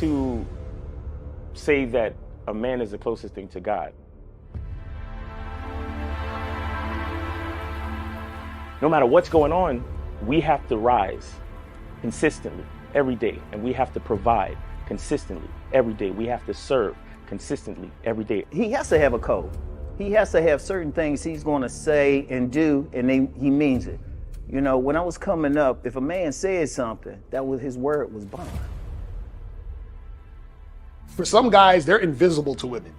to say that a man is the closest thing to God. No matter what's going on, we have to rise consistently every day, and we have to provide consistently every day. We have to serve consistently every day. He has to have a code. He has to have certain things he's going to say and do, and he means it. You know, when I was coming up, if a man said something, that was his word was bond. For some guys, they're invisible to women.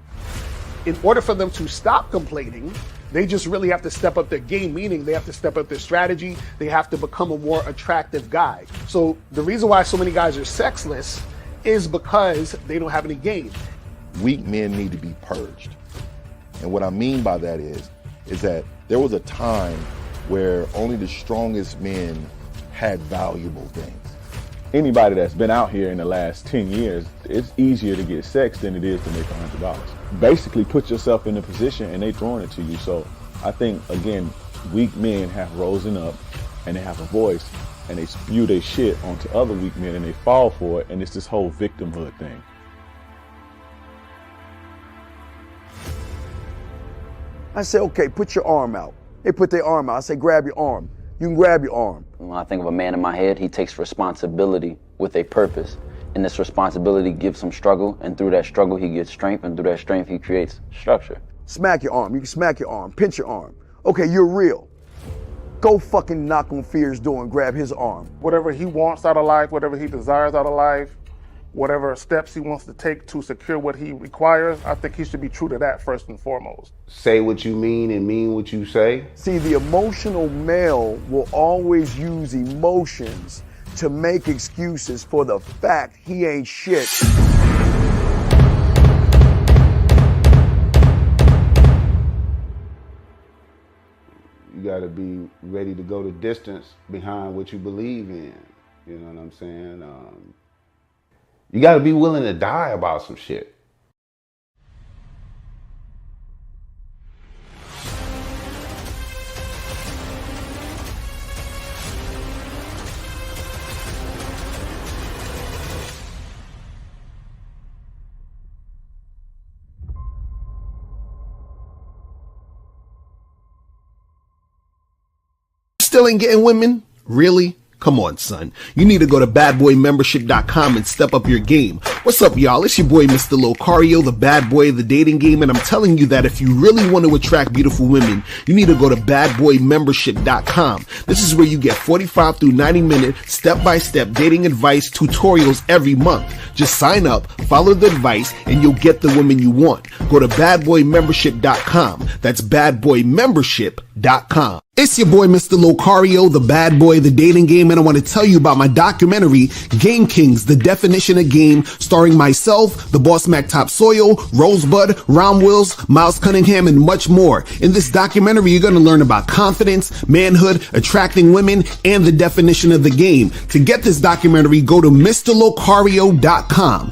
In order for them to stop complaining, they just really have to step up their game, meaning they have to step up their strategy. They have to become a more attractive guy. So the reason why so many guys are sexless is because they don't have any game. Weak men need to be purged. And what I mean by that is that there was a time where only the strongest men had valuable things. Anybody that's been out here in the last 10 years, it's easier to get sex than it is to make $100. Basically put yourself in a position and they throwing it to you. So I think, again, weak men have risen up and they have a voice and they spew their shit onto other weak men and they fall for it. And it's this whole victimhood thing. I say, okay, put your arm out. They put their arm out. I say, grab your arm. You can grab your arm. When I think of a man in my head, he takes responsibility with a purpose. And this responsibility gives him struggle, and through that struggle, he gets strength, and through that strength, he creates structure. Smack your arm. You can smack your arm. Pinch your arm. Okay, you're real. Go fucking knock on Fear's door and grab his arm. Whatever he wants out of life, whatever he desires out of life, whatever steps he wants to take to secure what he requires, I think he should be true to that first and foremost. Say what you mean and mean what you say. See, the emotional male will always use emotions to make excuses for the fact he ain't shit. You gotta be ready to go the distance behind what you believe in. You know what I'm saying? You gotta be willing to die about some shit. Still ain't getting women? Really? Come on, son. You need to go to badboymembership.com and step up your game. What's up, y'all? It's your boy, Mr. Locario, the bad boy of the dating game, and I'm telling you that if you really want to attract beautiful women, you need to go to badboymembership.com. This is where you get 45 through 90-minute step-by-step dating advice tutorials every month. Just sign up, follow the advice, and you'll get the women you want. Go to badboymembership.com. That's badboymembership.com. It's your boy, Mr. Locario, the bad boy of the dating game, and I want to tell you about my documentary, Game Kings, The Definition of Game, starring myself, the Boss Mac Top Soil, Rosebud, Ron Wills, Miles Cunningham, and much more. In this documentary, you're going to learn about confidence, manhood, attracting women, and the definition of the game. To get this documentary, go to MrLocario.com.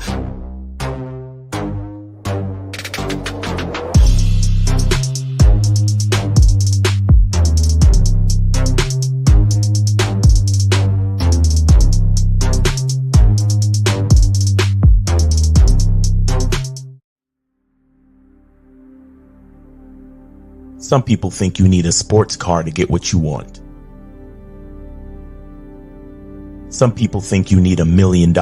Some people think you need a sports car to get what you want. Some people think you need $1 million.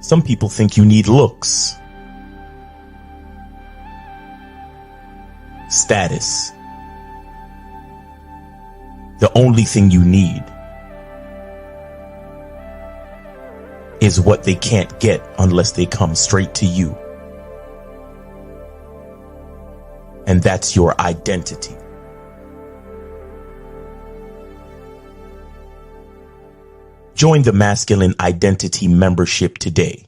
Some people think you need looks, status. The only thing you need is what they can't get unless they come straight to you. And that's your identity. Join the Masculine Identity membership today.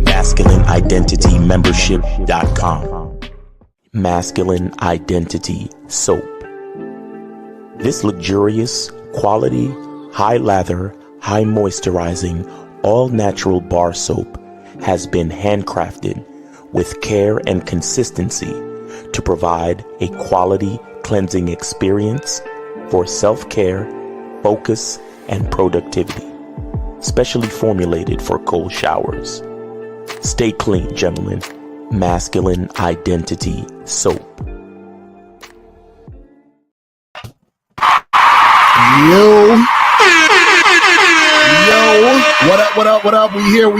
MasculineIdentityMembership.com. Masculine Identity Soap. This luxurious, quality, high lather, high moisturizing, all natural bar soap has been handcrafted with care and consistency to provide a quality cleansing experience for self-care, focus, and productivity, specially formulated for cold showers. Stay clean, gentlemen. Masculine Identity Soap. Yo, what up, what up, what up? We here.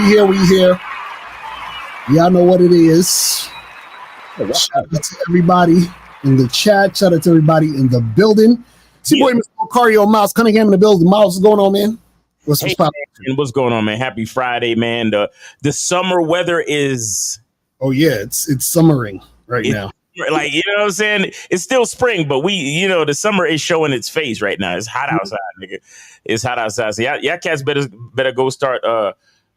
Y'all know what it is. Shout out to everybody in the chat. Shout out to everybody in the building. See, boy, Mr. Lucario, Miles Cunningham in the building. Miles, what's going on, man? What's poppin'? What's going on, man? Happy Friday, man. The summer weather is... Oh, yeah, it's summering right now. Like, you know what I'm saying? It's still spring, but the summer is showing its face right now. It's hot outside, nigga. It's hot outside. So y'all cats better go start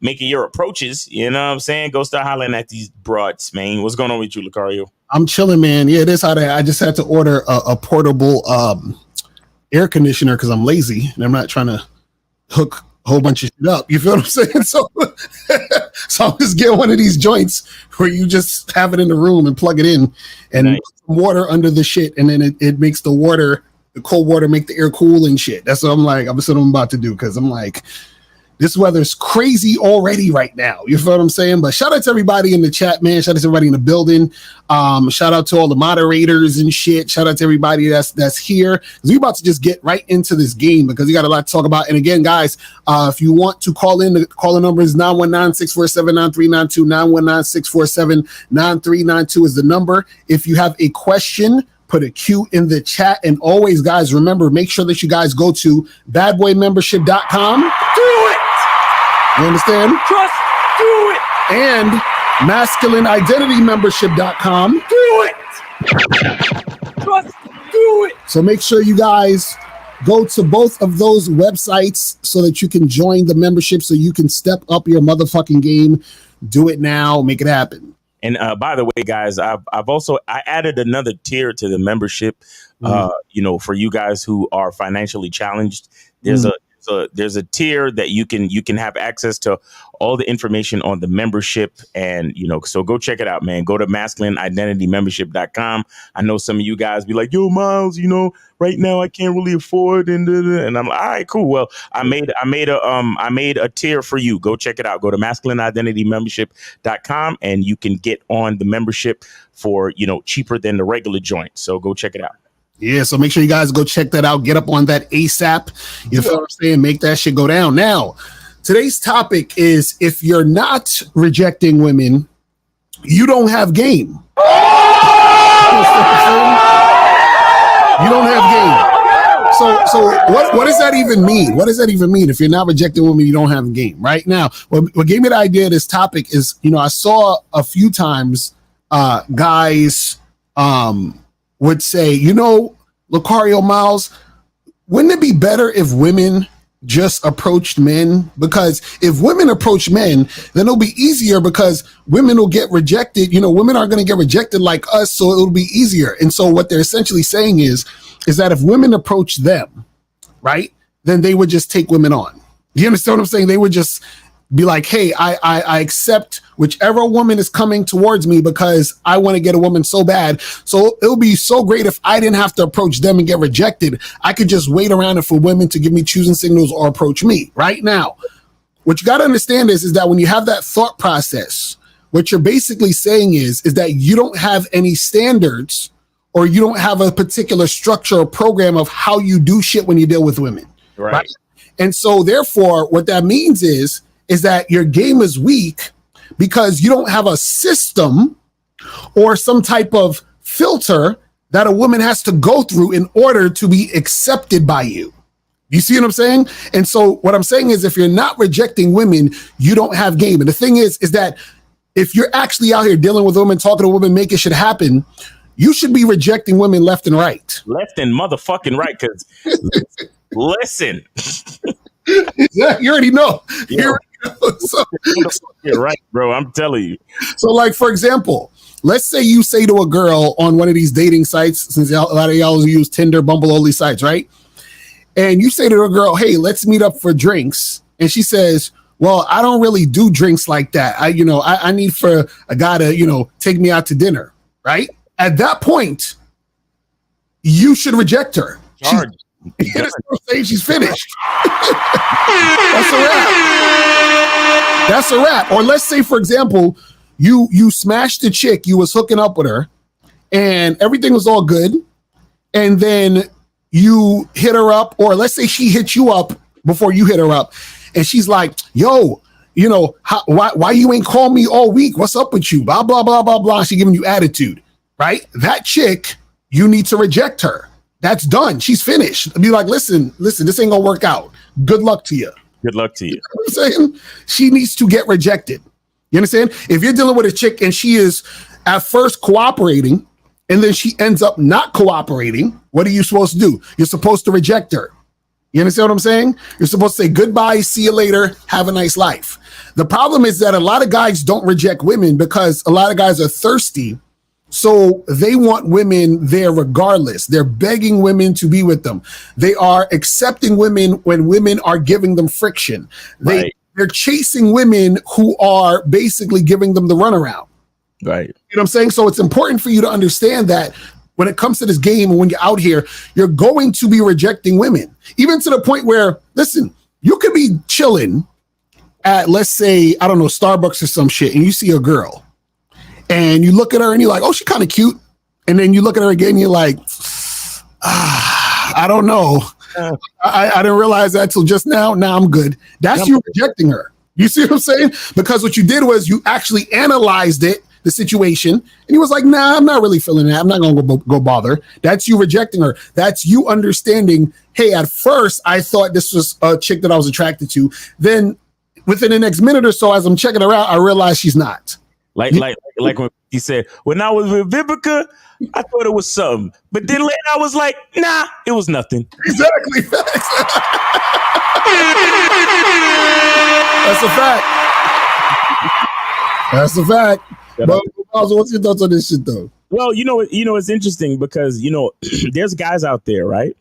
making your approaches. You know what I'm saying? Go start hollering at these broads, man. What's going on with you, Lucario? I'm chilling, man. Yeah, it is hot. I just had to order a portable air conditioner because I'm lazy and I'm not trying to hook a whole bunch of shit up. You feel what I'm saying? So I'll just get one of these joints where you just have it in the room and plug it in and put some water under the shit, and then it makes the cold water make the air cool and shit. That's what I'm like. That's what I'm about to do, because I'm like, this weather's crazy already right now. You feel what I'm saying? But shout out to everybody in the chat, man. Shout out to everybody in the building. Shout out to all the moderators and shit. Shout out to everybody that's here. We're about to just get right into this game because we got a lot to talk about. And again, guys, if you want to call in, the calling number is 919-647-9392. 919-647-9392 is the number. If you have a question, put a Q in the chat. And always, guys, remember, make sure that you guys go to badboymembership.com. Do it! You understand? Just do it! And masculineidentitymembership.com. Do it! Just do it! So make sure you guys go to both of those websites so that you can join the membership, so you can step up your motherfucking game. Do it now. Make it happen. And by the way, guys, I added another tier to the membership. For you guys who are financially challenged, there's a tier that you can have access to all the information on the membership, and so go check it out, man. Go to masculineidentitymembership.com. I know some of you guys be like, yo, Miles, right now I can't really afford, and I'm like, all right, cool. Well, I made a tier for you. Go check it out. Go to masculineidentitymembership.com and you can get on the membership for cheaper than the regular joint. So go check it out. Yeah, so make sure you guys go check that out. Get up on that ASAP. You feel what I'm saying? Make that shit go down. Now, today's topic is, if you're not rejecting women, you don't have game. You don't have game. So what does that even mean? What does that even mean? If you're not rejecting women, you don't have a game. Right now, what gave me the idea of this topic is, I saw a few times guys would say, Lucario, Miles, wouldn't it be better if women just approached men? Because if women approach men, then it'll be easier, because women will get rejected. Women aren't going to get rejected like us, so it'll be easier. And so what they're essentially saying is that if women approach them, right, then they would just take women on. You understand what I'm saying? They would just be like, hey, I accept whichever woman is coming towards me because I want to get a woman so bad. So it'll be so great if I didn't have to approach them and get rejected. I could just wait around for women to give me choosing signals or approach me. Right now, what you got to understand is that when you have that thought process, what you're basically saying is that you don't have any standards, or you don't have a particular structure or program of how you do shit when you deal with women. Right? And so therefore, what that means is that your game is weak, because you don't have a system or some type of filter that a woman has to go through in order to be accepted by you. You see what I'm saying? And so what I'm saying is, if you're not rejecting women, you don't have game. And the thing is that if you're actually out here dealing with women, talking to women, making shit happen, you should be rejecting women left and right. Left and motherfucking right, because listen. You already know. You already know. So, you're right, bro. I'm telling you. So, like, for example, let's say you say to a girl on one of these dating sites, since a lot of y'all use Tinder, Bumble, all these sites, right? And you say to a girl, hey, let's meet up for drinks. And she says, well, I don't really do drinks like that. I need for a guy to, take me out to dinner, right? At that point, you should reject her. She's finished. That's a wrap. That's a wrap. Or let's say, for example, you smashed the chick, you was hooking up with her, and everything was all good, and then you hit her up, or let's say she hit you up before you hit her up, and she's like, yo, why you ain't call me all week? What's up with you? Blah, blah, blah, blah, blah. She giving you attitude, right? That chick, you need to reject her. That's done. She's finished. Be like, listen, this ain't gonna work out. Good luck to you. Good luck to you. You know what I'm saying? She needs to get rejected. You understand? If you're dealing with a chick and she is at first cooperating and then she ends up not cooperating, what are you supposed to do? You're supposed to reject her. You understand what I'm saying? You're supposed to say goodbye, see you later, have a nice life. The problem is that a lot of guys don't reject women because a lot of guys are thirsty. So they want women there regardless. They're begging women to be with them. They are accepting women when women are giving them friction. They're chasing women who are basically giving them the runaround. Right. You know what I'm saying? So it's important for you to understand that when it comes to this game and when you're out here, you're going to be rejecting women. Even to the point where, listen, you could be chilling at, let's say, I don't know, Starbucks or some shit, and you see a girl. And you look at her and you're like, oh, she's kind of cute. And then you look at her again and you're like, I don't know. I didn't realize that till just now. Now I'm good. That's you rejecting her. You see what I'm saying? Because what you did was you actually analyzed the situation, and you was like, nah, I'm not really feeling that. I'm not going to go bother. That's you rejecting her. That's you understanding, hey, at first I thought this was a chick that I was attracted to. Then within the next minute or so, as I'm checking her out, I realized she's not. Like when he said, when I was with Vivica, I thought it was something. But then later I was like, nah, it was nothing. Exactly. That's a fact. That's a fact. But what's your thoughts on this shit though? Well, it's interesting because, there's guys out there, right,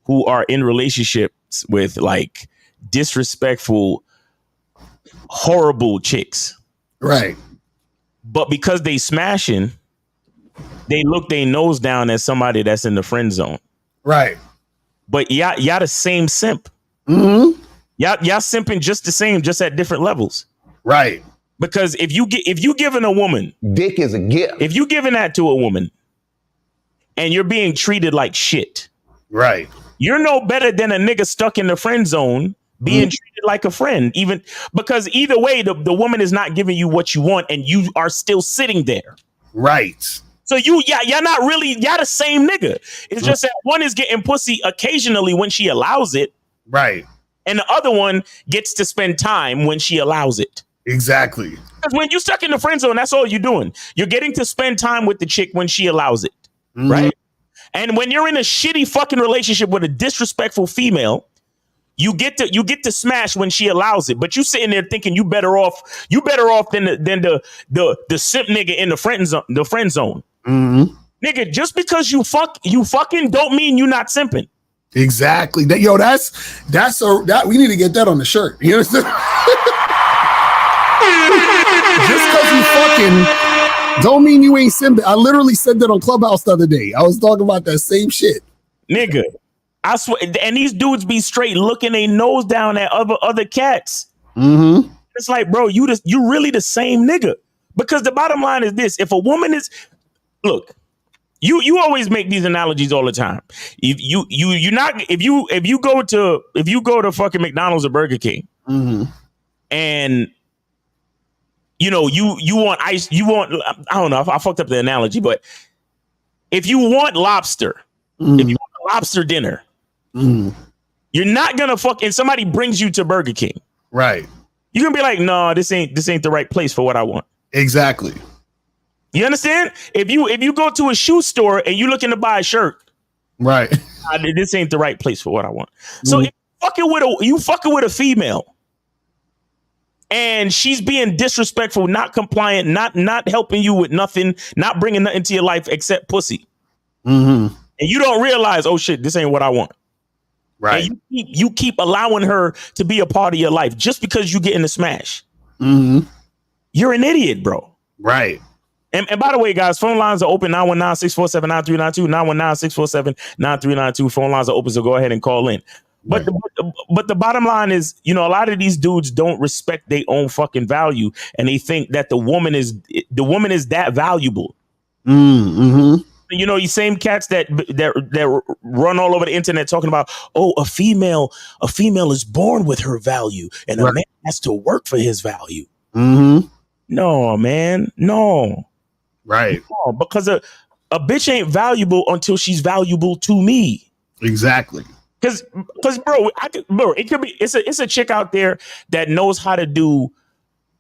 who are in relationships with like disrespectful, horrible chicks. Right. But because they smashing, they look their nose down at somebody that's in the friend zone. Right. But y'all the same simp. Mm-hmm. Y'all simping just the same, just at different levels. Right. Because if you giving a woman, dick is a gift. If you giving that to a woman and you're being treated like shit. Right. You're no better than a nigga stuck in the friend zone being treated like a friend, even because either way, the woman is not giving you what you want and you are still sitting there. Right. So y'all not really, y'all the same nigga. It's just that one is getting pussy occasionally when she allows it. Right. And the other one gets to spend time when she allows it. Exactly. Because when you stuck in the friend zone, that's all you're doing. You're getting to spend time with the chick when she allows it. Mm-hmm. Right. And when you're in a shitty fucking relationship with a disrespectful female, you get to smash when she allows it, but you sitting there thinking you better off than the simp nigga in the friend zone. Mm-hmm. Nigga, just because you fucking don't mean you not simping. Exactly. We need to get that on the shirt. You understand? Just because you fucking don't mean you ain't simping. I literally said that on Clubhouse the other day. I was talking about that same shit. Nigga. I swear, and these dudes be straight looking their nose down at other cats. Mm-hmm. It's like, bro, you really the same nigga. Because the bottom line is this: if a woman is, look, you always make these analogies all the time. If you go to fucking McDonald's or Burger King, mm-hmm. and you want ice, I don't know, I fucked up the analogy, but if you want lobster, mm-hmm. if you want a lobster dinner. Mm. You're not gonna and somebody brings you to Burger King. Right. You're gonna be like, no, this ain't the right place for what I want. Exactly. You understand? If you go to a shoe store and you looking to buy a shirt, right. This ain't the right place for what I want. So if you fucking with a female and she's being disrespectful, not compliant, not helping you with nothing, not bringing nothing to your life except pussy. Mm-hmm. And you don't realize, oh shit, this ain't what I want. Right. And you keep allowing her to be a part of your life just because you get in the smash. Mm-hmm. You're an idiot, bro. Right. And by the way, guys, phone lines are open 919-647-9392, 919-647-9392. Phone lines are open, so go ahead and call in. But the bottom line is, you know, a lot of these dudes don't respect their own fucking value, and they think that the woman is that valuable. Mm-hmm. You know, these same cats that run all over the internet talking about, oh, a female is born with her value, and a man has to work for his value. Mm-hmm. No, man, no. Right. No, because a bitch ain't valuable until she's valuable to me. Exactly. Because bro, it could be it's a chick out there that knows how to do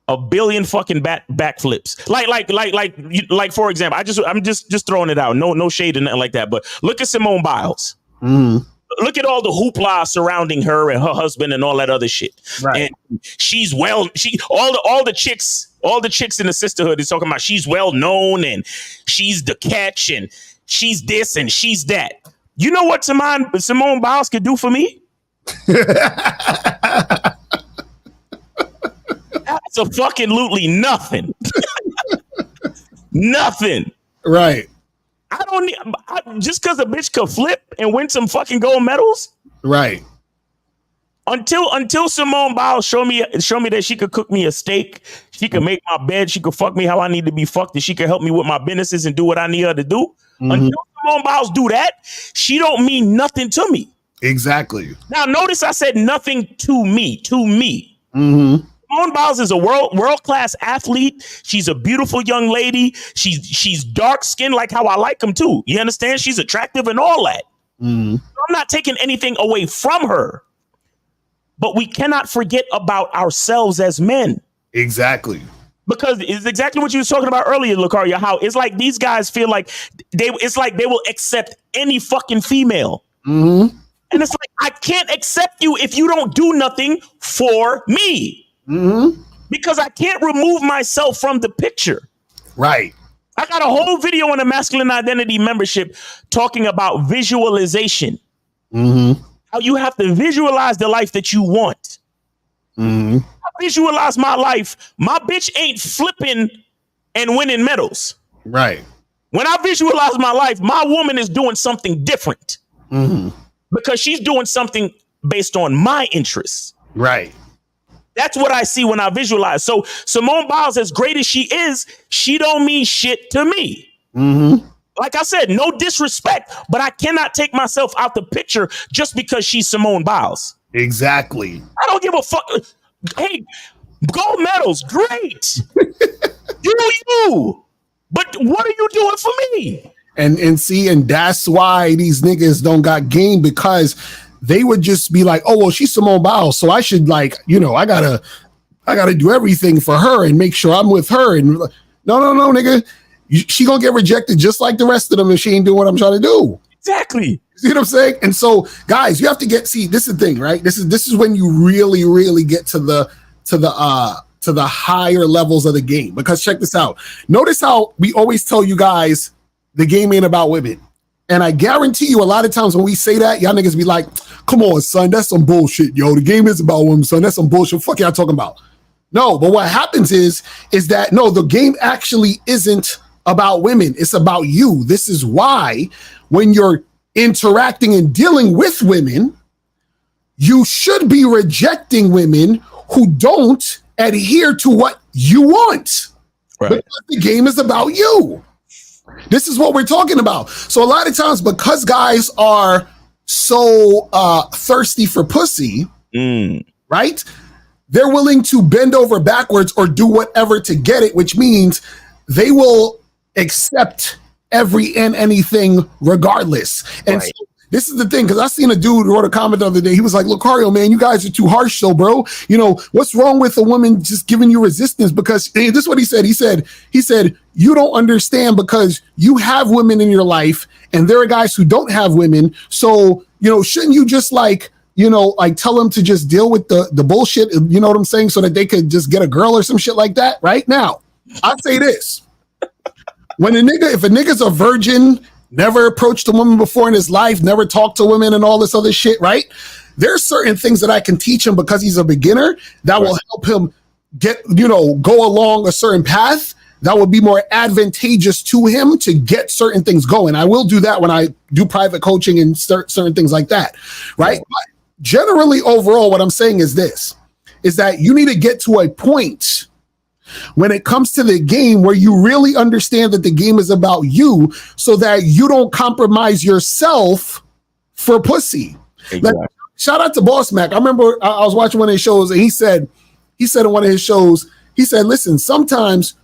a billion fucking backflips. Like for example, I'm just throwing it out. No shade and nothing like that. But look at Simone Biles. Mm. Look at all the hoopla surrounding her and her husband and all that other shit. Right. And all the chicks in the sisterhood is talking about she's well known and she's the catch and she's this and she's that. You know what Simone Biles could do for me? Absolutely nothing. Nothing. Right. I don't need just because a bitch could flip and win some fucking gold medals. Right. Until Simone Biles show me that she could cook me a steak, she could make my bed, she could fuck me how I need to be fucked, and she could help me with my businesses and do what I need her to do. Mm-hmm. Until Simone Biles do that, she don't mean nothing to me. Exactly. Now notice I said nothing to me. Mm-hmm. Simone Biles is a world-class athlete. She's a beautiful young lady. She's dark-skinned like how I like them too. You understand? She's attractive and all that. Mm-hmm. I'm not taking anything away from her. But we cannot forget about ourselves as men. Exactly. Because it's exactly what you were talking about earlier, Lucario, how it's like these guys feel like they will accept any fucking female. Mm-hmm. And it's like, I can't accept you if you don't do nothing for me. Mm-hmm. Because I can't remove myself from the picture. Right. I got a whole video on the Masculine Identity membership talking about visualization. Mm-hmm. How you have to visualize the life that you want. Mm-hmm. I visualize my life. My bitch ain't flipping and winning medals. Right. When I visualize my life, my woman is doing something different. Mm-hmm. Because she's doing something based on my interests. Right. That's what I see when I visualize. So Simone Biles, as great as she is, she don't mean shit to me. Mm-hmm. Like I said, no disrespect, but I cannot take myself out the picture just because she's Simone Biles. Exactly. I don't give a fuck. Hey, gold medals, great. you. But what are you doing for me? And that's why these niggas don't got game, because they would just be like, oh, well, she's Simone Biles, so I should, like, you know, I gotta do everything for her and make sure I'm with her. And no, nigga. She gonna get rejected just like the rest of them if she ain't doing what I'm trying to do. Exactly. See what I'm saying? And so, guys, you have to this is the thing, right? This is when you really, really get to the higher levels of the game. Because check this out. Notice how we always tell you guys the game ain't about women. And I guarantee you a lot of times when we say that, y'all niggas be like, come on, son, that's some bullshit, yo. The game is about women, son. That's some bullshit. Fuck y'all talking about. No, but what happens is that, no, the game actually isn't about women. It's about you. This is why when you're interacting and dealing with women, you should be rejecting women who don't adhere to what you want. Right. Because the game is about you. This is what we're talking about. So a lot of times, because guys are so thirsty for pussy, right? They're willing to bend over backwards or do whatever to get it, which means they will accept every and anything regardless. And right. So this is the thing, because I seen a dude wrote a comment the other day. He was like, Lucario, man, you guys are too harsh, so bro. You know, what's wrong with a woman just giving you resistance? Because this is what he said. He said, you don't understand because you have women in your life and there are guys who don't have women. So, you know, shouldn't you just like tell them to just deal with the bullshit, you know what I'm saying? So that they could just get a girl or some shit like that. Right now, I say this. If a nigga's a virgin never approached a woman before in his life, never talked to women and all this other shit, right? There's certain things that I can teach him because he's a beginner that will help him get, go along a certain path that will be more advantageous to him to get certain things going. I will do that when I do private coaching and certain things like that, right? But generally, overall, what I'm saying is this, is that you need to get to a point when it comes to the game where you really understand that the game is about you so that you don't compromise yourself for pussy. Exactly. Like, shout out to Boss Mac. I remember I was watching one of his shows and he said in one of his shows, he said, listen, sometimes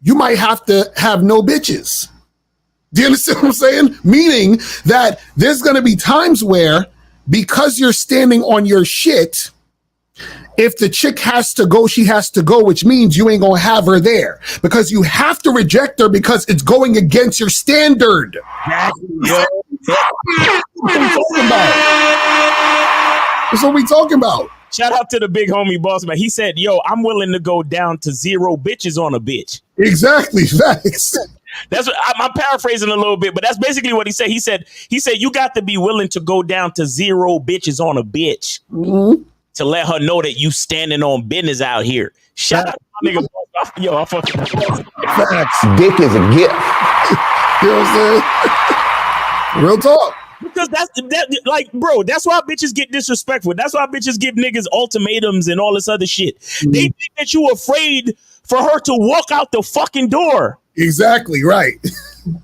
you might have to have no bitches. Do you understand what I'm saying? Meaning that there's going to be times where, because you're standing on your shit, if the chick has to go, she has to go, which means you ain't going to have her there because you have to reject her because it's going against your standard. That's what we talking about. Shout out to the big homie Boss Man. He said, yo, I'm willing to go down to 0 bitches on a bitch. Exactly. Facts. That's what I'm paraphrasing a little bit, but that's basically what he said. He said, you got to be willing to go down to 0 bitches on a bitch to let her know that you standing on business out here. Shout out to my nigga. Yo, I fucking facts. Dick is a gift. You know what I'm saying? Real talk. Because bro, that's why bitches get disrespectful. That's why bitches give niggas ultimatums and all this other shit. They think that you afraid for her to walk out the fucking door. Exactly, right.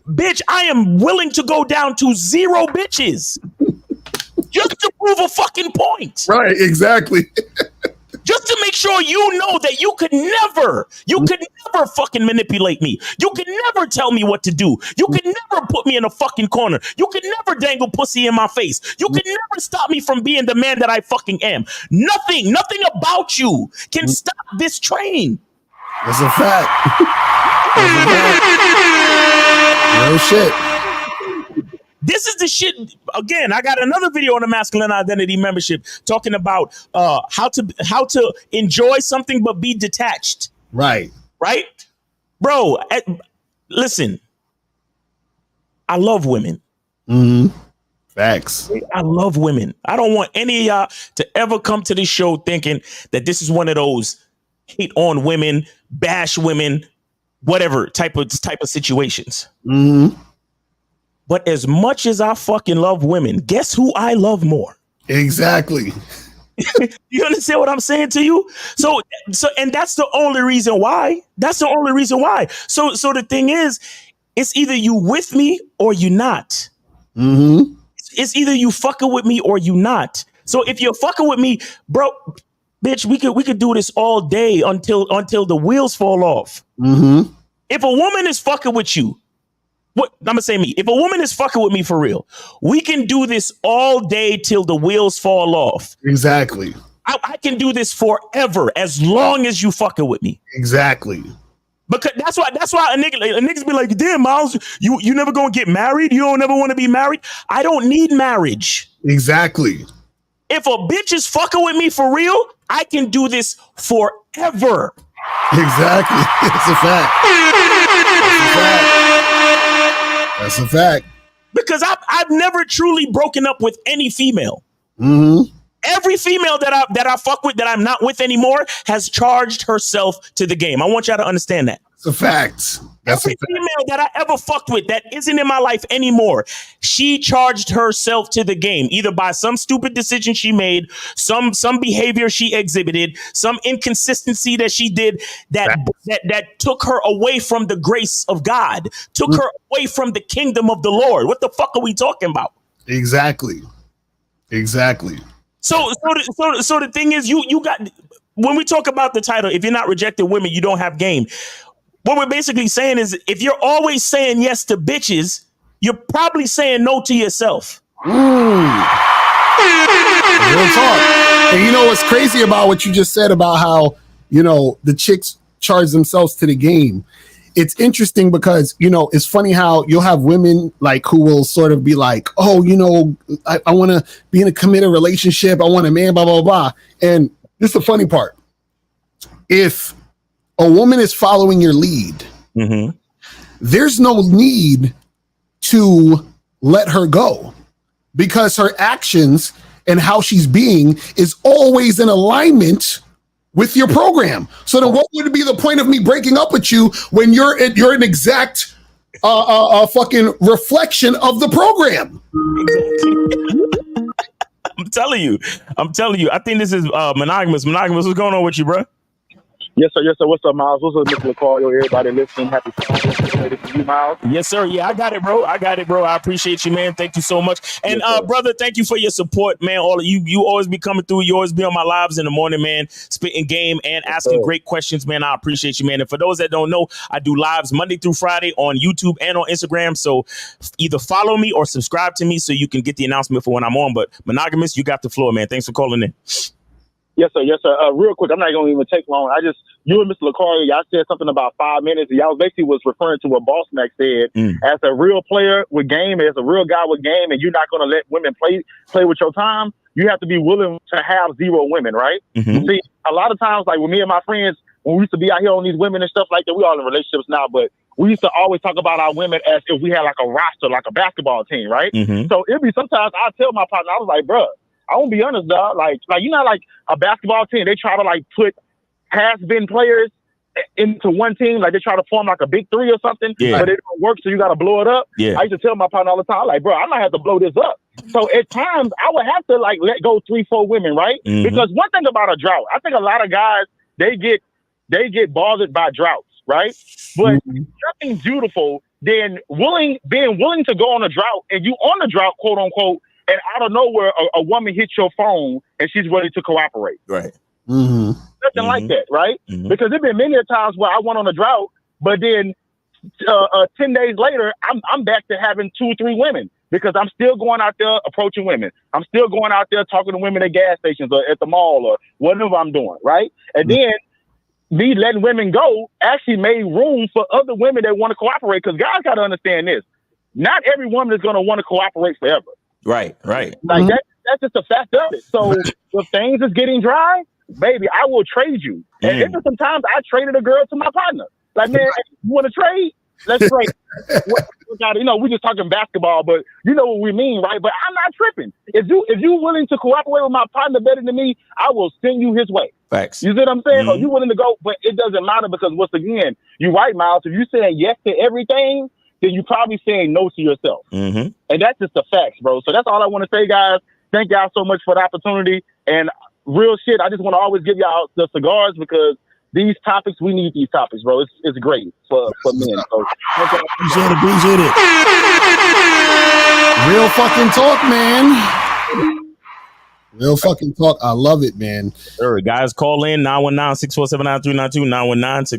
Bitch, I am willing to go down to 0 bitches just to prove a fucking point. Right, exactly. Just to make sure you know that you could never fucking manipulate me. You could never tell me what to do. You could never put me in a fucking corner. You could never dangle pussy in my face. You could never stop me from being the man that I fucking am. Nothing about you can stop this train. That's a fact. Real shit. This is the shit. Again, I got another video on the masculine identity membership talking about how to enjoy something but be detached. Right. Bro, listen. I love women. Facts. I love women. I don't want any of y'all to ever come to this show thinking that this is one of those hate on women, bash women, whatever type of situations. But as much as I fucking love women, guess who I love more? Exactly. You understand what I'm saying to you? So, and that's the only reason why. So the thing is, it's either you with me or you not. It's either you fucking with me or you not. So if you're fucking with me, bro, bitch, we could do this all day until the wheels fall off. If a woman is fucking with you, what I'm gonna say me, if a woman is fucking with me for real, we can do this all day till the wheels fall off. Exactly. I can do this forever as long as you fucking with me. Exactly. Because that's why a niggas be like, damn, Miles, you never gonna get married? You don't ever want to be married? I don't need marriage. Exactly. If a bitch is fucking with me for real, I can do this forever. Exactly. It's a fact. That's a fact. Because I've never truly broken up with any female. Every female that I fuck with that I'm not with anymore has charged herself to the game. I want y'all to understand that. It's a fact. That's Every female that I ever fucked with that isn't in my life anymore, she charged herself to the game, either by some stupid decision she made, some behavior she exhibited, some inconsistency that she did that took her away from the grace of God, took her away from the kingdom of the Lord. What the fuck are we talking about? Exactly. So the thing is, you got, when we talk about the title, if you're not rejecting women, you don't have game. What we're basically saying is, if you're always saying yes to bitches, you're probably saying no to yourself. Real talk. And you know what's crazy about what you just said about how, the chicks charge themselves to the game? It's interesting because, it's funny how you'll have women like who will sort of be like, oh, I want to be in a committed relationship. I want a man, blah, blah, blah. And this is the funny part. If a woman is following your lead, there's no need to let her go, because her actions and how she's being is always in alignment with your program. So then what would be the point of me breaking up with you when you're an exact fucking reflection of the program? Exactly. I'm telling you. I think this is monogamous. Monogamous, what's going on with you, bro? Yes, sir. Yes, sir. What's up, Miles? What's up, Mr. LaCardio? Everybody listening. Happy Friday to you, Miles. Yes, sir. Yeah, I got it, bro. I appreciate you, man. Thank you so much. And Yes, brother, thank you for your support, man. All of you, you always be coming through. You always be on my lives in the morning, man, spitting game and asking great questions, man. I appreciate you, man. And for those that don't know, I do lives Monday through Friday on YouTube and on Instagram. So either follow me or subscribe to me so you can get the announcement for when I'm on. But monogamous, you got the floor, man. Thanks for calling in. Yes, sir. Yes, sir. Real quick, I'm not going to even take long. You and Mr. LaCardio, y'all said something about 5 minutes. Y'all basically was referring to what Boss Mac said. As a real player with game, as a real guy with game, and you're not going to let women play with your time, you have to be willing to have 0 women, right? Mm-hmm. See, a lot of times, like with me and my friends, when we used to be out here on these women and stuff like that, we all in relationships now, but we used to always talk about our women as if we had like a roster, like a basketball team, right? Mm-hmm. So it'd be sometimes I tell my partner, I was like, bruh, I won't be honest, dog. Like you know, like a basketball team, they try to like put has-been players into one team, like they try to form like a big three or something, but it don't work, so you got to blow it up. Yeah. I used to tell my partner all the time, like, bro, I might have to blow this up. So at times, I would have to like let go 3-4 women, right? Mm-hmm. Because one thing about a drought, I think a lot of guys they get bothered by droughts, right? But nothing beautiful than being willing to go on a drought, and you on the drought, quote unquote. And out of nowhere, a woman hits your phone and she's ready to cooperate. Right. Mm-hmm. Nothing like that, right? Mm-hmm. Because there's been many times where I went on a drought, but then 10 days later, I'm back to having 2-3 women because I'm still going out there approaching women. I'm still going out there talking to women at gas stations or at the mall or whatever I'm doing, right? And then me letting women go actually made room for other women that want to cooperate, because guys got to understand this. Not every woman is going to want to cooperate forever. Right. Like that's just a fact of it. So if things is getting dry, baby, I will trade you. And even sometimes I traded a girl to my partner. Like, man, hey, you want to trade? Let's trade. We just talking basketball, but you know what we mean, right? But I'm not tripping. If you willing to cooperate with my partner better than me, I will send you his way. Facts. You see what I'm saying? Or you willing to go? But it doesn't matter, because once again, you're right, Miles. If you saying yes to everything, then you probably saying no to yourself. Mm-hmm. And that's just the facts, bro. So that's all I want to say, guys. Thank y'all so much for the opportunity. And real shit, I just want to always give y'all the cigars, because these topics, we need these topics, bro. It's great for men. So Appreciate it. Real fucking talk, man. Real fucking talk. I love it, man. Sure. Guys, call in 919-647-9392,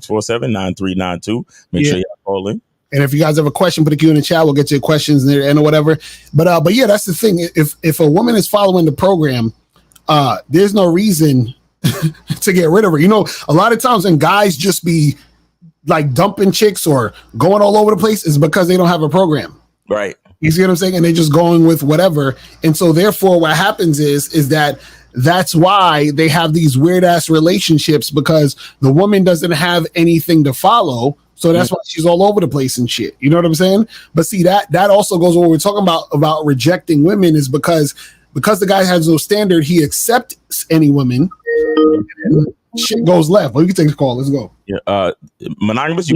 919-647-9392. Make sure y'all call in. And if you guys have a question, put a Q in the chat. We'll get to your questions there and or whatever. But yeah, that's the thing. If a woman is following the program, there's no reason to get rid of her. You know, a lot of times when guys just be like dumping chicks or going all over the place is because they don't have a program. Right. You see what I'm saying? And they're just going with whatever. And so therefore what happens is that's why they have these weird ass relationships, because the woman doesn't have anything to follow. So that's why she's all over the place and shit. You know what I'm saying? But see, that also goes what we're talking about rejecting women, is because the guy has no standard, he accepts any woman, and shit goes left. But you can take the call. Let's go. Yeah. Monogamous,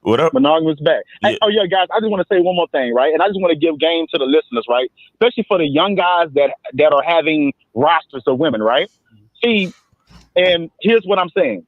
what up? Monogamous back. Yeah. Hey, guys, I just want to say one more thing, right? And I just want to give game to the listeners, right? Especially for the young guys that are having rosters of women, right? See, and here's what I'm saying.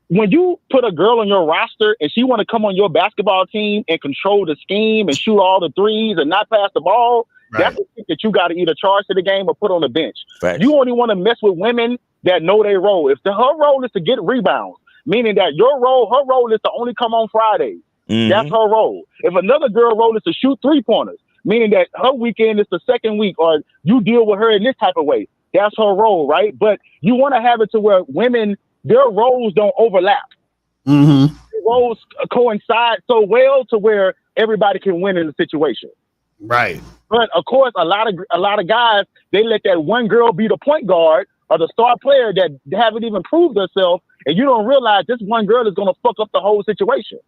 When you put a girl on your roster and she want to come on your basketball team and control the scheme and shoot all the threes and not pass the ball, that's the thing that you got to either charge to the game or put on the bench. Facts. You only want to mess with women that know their role. If her role is to get rebounds, meaning that her role is to only come on Fridays. Mm-hmm. That's her role. If another girl role is to shoot 3-pointers, meaning that her weekend is the second week, or you deal with her in this type of way, that's her role, right? But you want to have it to where women, their roles don't overlap. Mm-hmm. Their roles coincide so well to where everybody can win in the situation. Right. But of course, a lot of guys, they let that one girl be the point guard or the star player that haven't even proved herself, and you don't realize this one girl is going to fuck up the whole situation.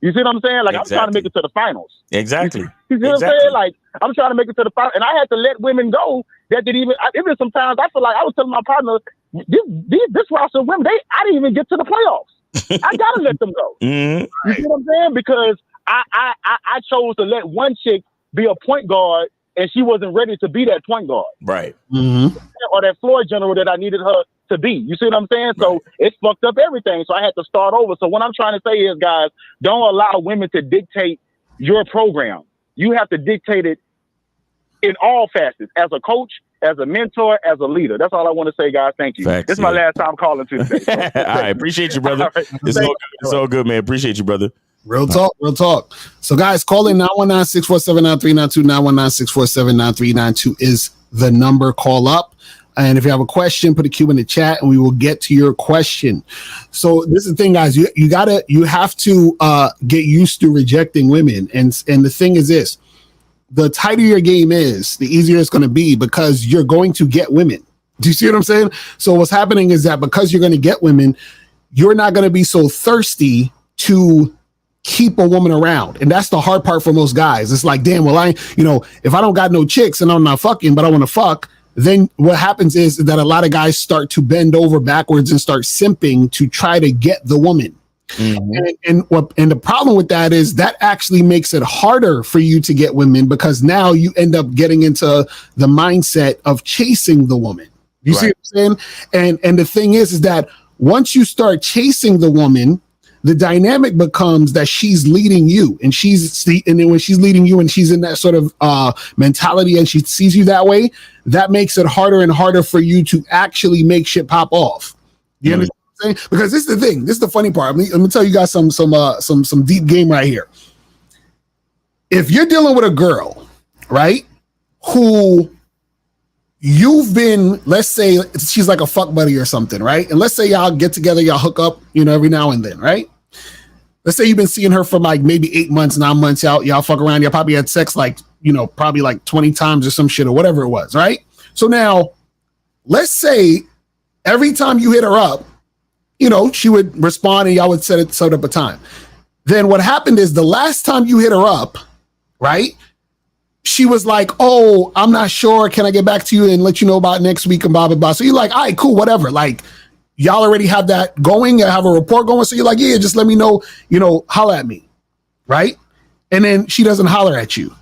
You see what I'm saying? Like, Exactly. I'm trying to make it to the finals. Exactly. You see what I'm saying? Like, I'm trying to make it to the finals. And I had to let women go that didn't even sometimes I feel like I was telling my partner, this roster of women, I didn't even get to the playoffs. I gotta let them go. Mm-hmm. You see what I'm saying? Because I chose to let one chick be a point guard and she wasn't ready to be that point guard. Right. Mm-hmm. Or that floor general that I needed her to be. You see what I'm saying? So it fucked up everything. So I had to start over. So what I'm trying to say is, guys, don't allow women to dictate your program. You have to dictate it in all facets, as a coach, as a mentor, as a leader. That's all I want to say, guys. Thank you. Facts, This is my last time calling today. So. I appreciate you, brother. Right. It's all good, man. Appreciate you, brother. Real talk, real talk. So, guys, call in 919-647-9392. 919-647-9392 is the number. Call up. And if you have a question, put a Q in the chat and we will get to your question. So this is the thing, guys. You have to get used to rejecting women. And the thing is this: the tighter your game is, the easier it's going to be because you're going to get women. Do you see what I'm saying? So what's happening is that because you're going to get women, you're not going to be so thirsty to keep a woman around. And that's the hard part for most guys. It's like, damn, well, if I don't got no chicks and I'm not fucking, but I want to fuck, then what happens is that a lot of guys start to bend over backwards and start simping to try to get the woman. Mm-hmm. And the problem with that is that actually makes it harder for you to get women because now you end up getting into the mindset of chasing the woman. You see what I'm saying? And the thing is that once you start chasing the woman, the dynamic becomes that she's leading you, and then when she's leading you and she's in that sort of mentality and she sees you that way, that makes it harder and harder for you to actually make shit pop off. You understand what I'm saying? Because this is the thing. This is the funny part. Let me tell you guys some deep game right here. If you're dealing with a girl, right, who you've been, let's say she's like a fuck buddy or something, right? And let's say y'all get together, y'all hook up, every now and then, right? Let's say you've been seeing her for like maybe 8 months, 9 months, y'all fuck around, y'all probably had sex like, probably like 20 times or some shit or whatever it was, right? So now, let's say every time you hit her up, she would respond and y'all would set up a time. Then what happened is the last time you hit her up, right? She was like, oh, I'm not sure. Can I get back to you and let you know about next week and blah, blah, blah. So you're like, all right, cool, whatever. Like, y'all already have that going, you have a report going. So you're like, yeah, just let me know, holler at me. Right. And then she doesn't holler at you.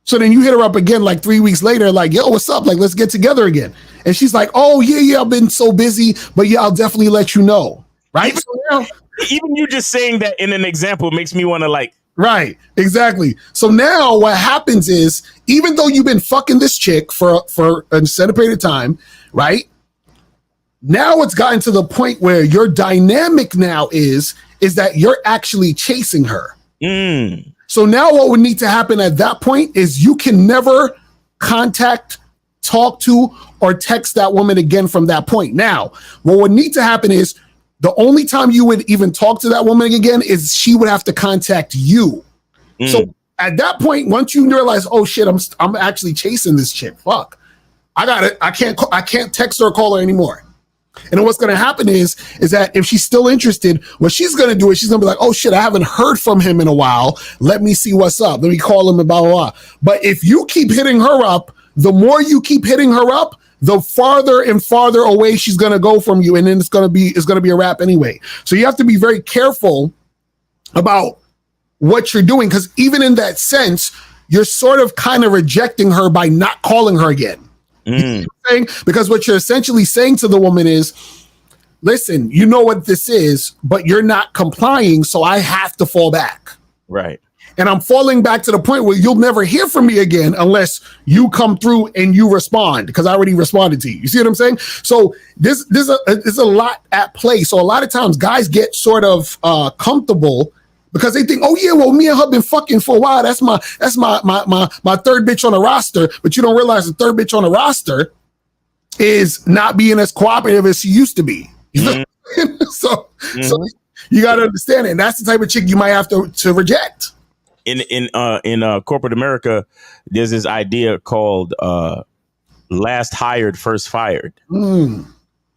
So then you hit her up again, like 3 weeks later, like, yo, what's up? Like, let's get together again. And she's like, oh, yeah, I've been so busy, but yeah, I'll definitely let you know. Right. So now, even you just saying that in an example makes me want to like. Right, exactly. So now what happens is, even though you've been fucking this chick for a set period of time, right? Now it's gotten to the point where your dynamic now is that you're actually chasing her. Mm. So now what would need to happen at that point is you can never contact, talk to, or text that woman again from that point. Now, what would need to happen is the only time you would even talk to that woman again is she would have to contact you. Mm. So at that point, once you realize, oh shit, I'm actually chasing this chick. Fuck, I can't text her or call her anymore. And then what's going to happen is that if she's still interested, what she's going to do is she's going to be like, oh shit, I haven't heard from him in a while. Let me see what's up. Let me call him and blah, blah, blah. But if you keep hitting her up, the more you keep hitting her up, the farther and farther away she's going to go from you. And then it's going to be a wrap anyway. So you have to be very careful about what you're doing. Because even in that sense, you're sort of kind of rejecting her by not calling her again. Mm. You know what I'm saying? Because what you're essentially saying to the woman is, listen, you know what this is, but you're not complying. So I have to fall back. Right. And I'm falling back to the point where you'll never hear from me again unless you come through and you respond, because I already responded to you. You see what I'm saying? So there's a lot at play. So a lot of times guys get sort of comfortable because they think, oh yeah, well, me and her been fucking for a while. That's my third bitch on the roster. But you don't realize the third bitch on the roster is not being as cooperative as she used to be. Mm-hmm. So you got to understand it. And that's the type of chick you might have to reject. In corporate America, there's this idea called last hired, first fired. Mm.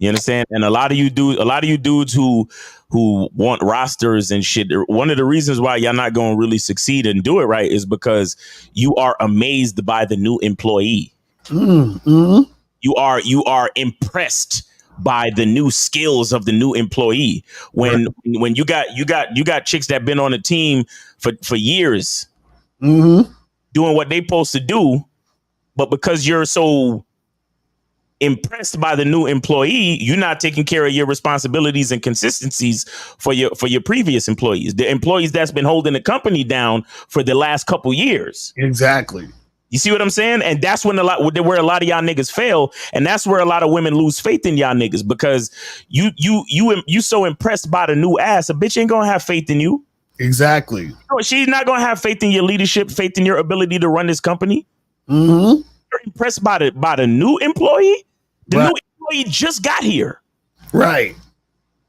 You understand? And a lot of you dudes who want rosters and shit, one of the reasons why y'all not going to really succeed and do it right is because you are amazed by the new employee. Mm-hmm. You are impressed by the new skills of the new employee. When you got chicks that been on the team for years, mm-hmm. doing what they supposed to do, but because you're so impressed by the new employee, you're not taking care of your responsibilities and consistencies for your previous employees, the employees that's been holding the company down for the last couple years. Exactly. You see what I'm saying? And that's when where a lot of y'all niggas fail, and that's where a lot of women lose faith in y'all niggas, because you so impressed by the new ass, a bitch ain't gonna have faith in you. Exactly. She's not gonna have faith in your leadership, faith in your ability to run this company. Mm-hmm. You're impressed by the new employee. The new employee just got here. Right.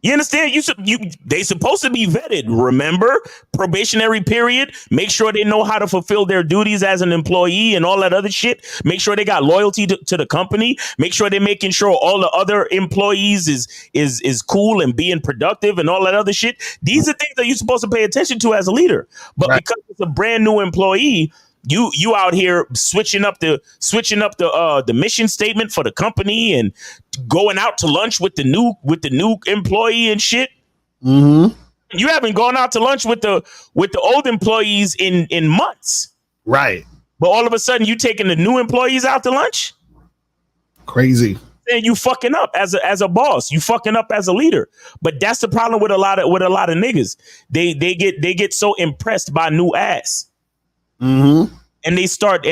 You understand? They supposed to be vetted. Remember, probationary period. Make sure they know how to fulfill their duties as an employee and all that other shit. Make sure they got loyalty to the company. Make sure they're making sure all the other employees is cool and being productive and all that other shit. These are things that you're supposed to pay attention to as a leader. But because it's a brand new employee, you out here switching up the mission statement for the company and going out to lunch with the new employee and shit. Mm-hmm. You haven't gone out to lunch with the old employees in months. Right. But all of a sudden you taking the new employees out to lunch? Crazy. And you fucking up as a boss. You fucking up as a leader. But that's the problem with a lot of niggas. They get so impressed by new ass. Mm-hmm. And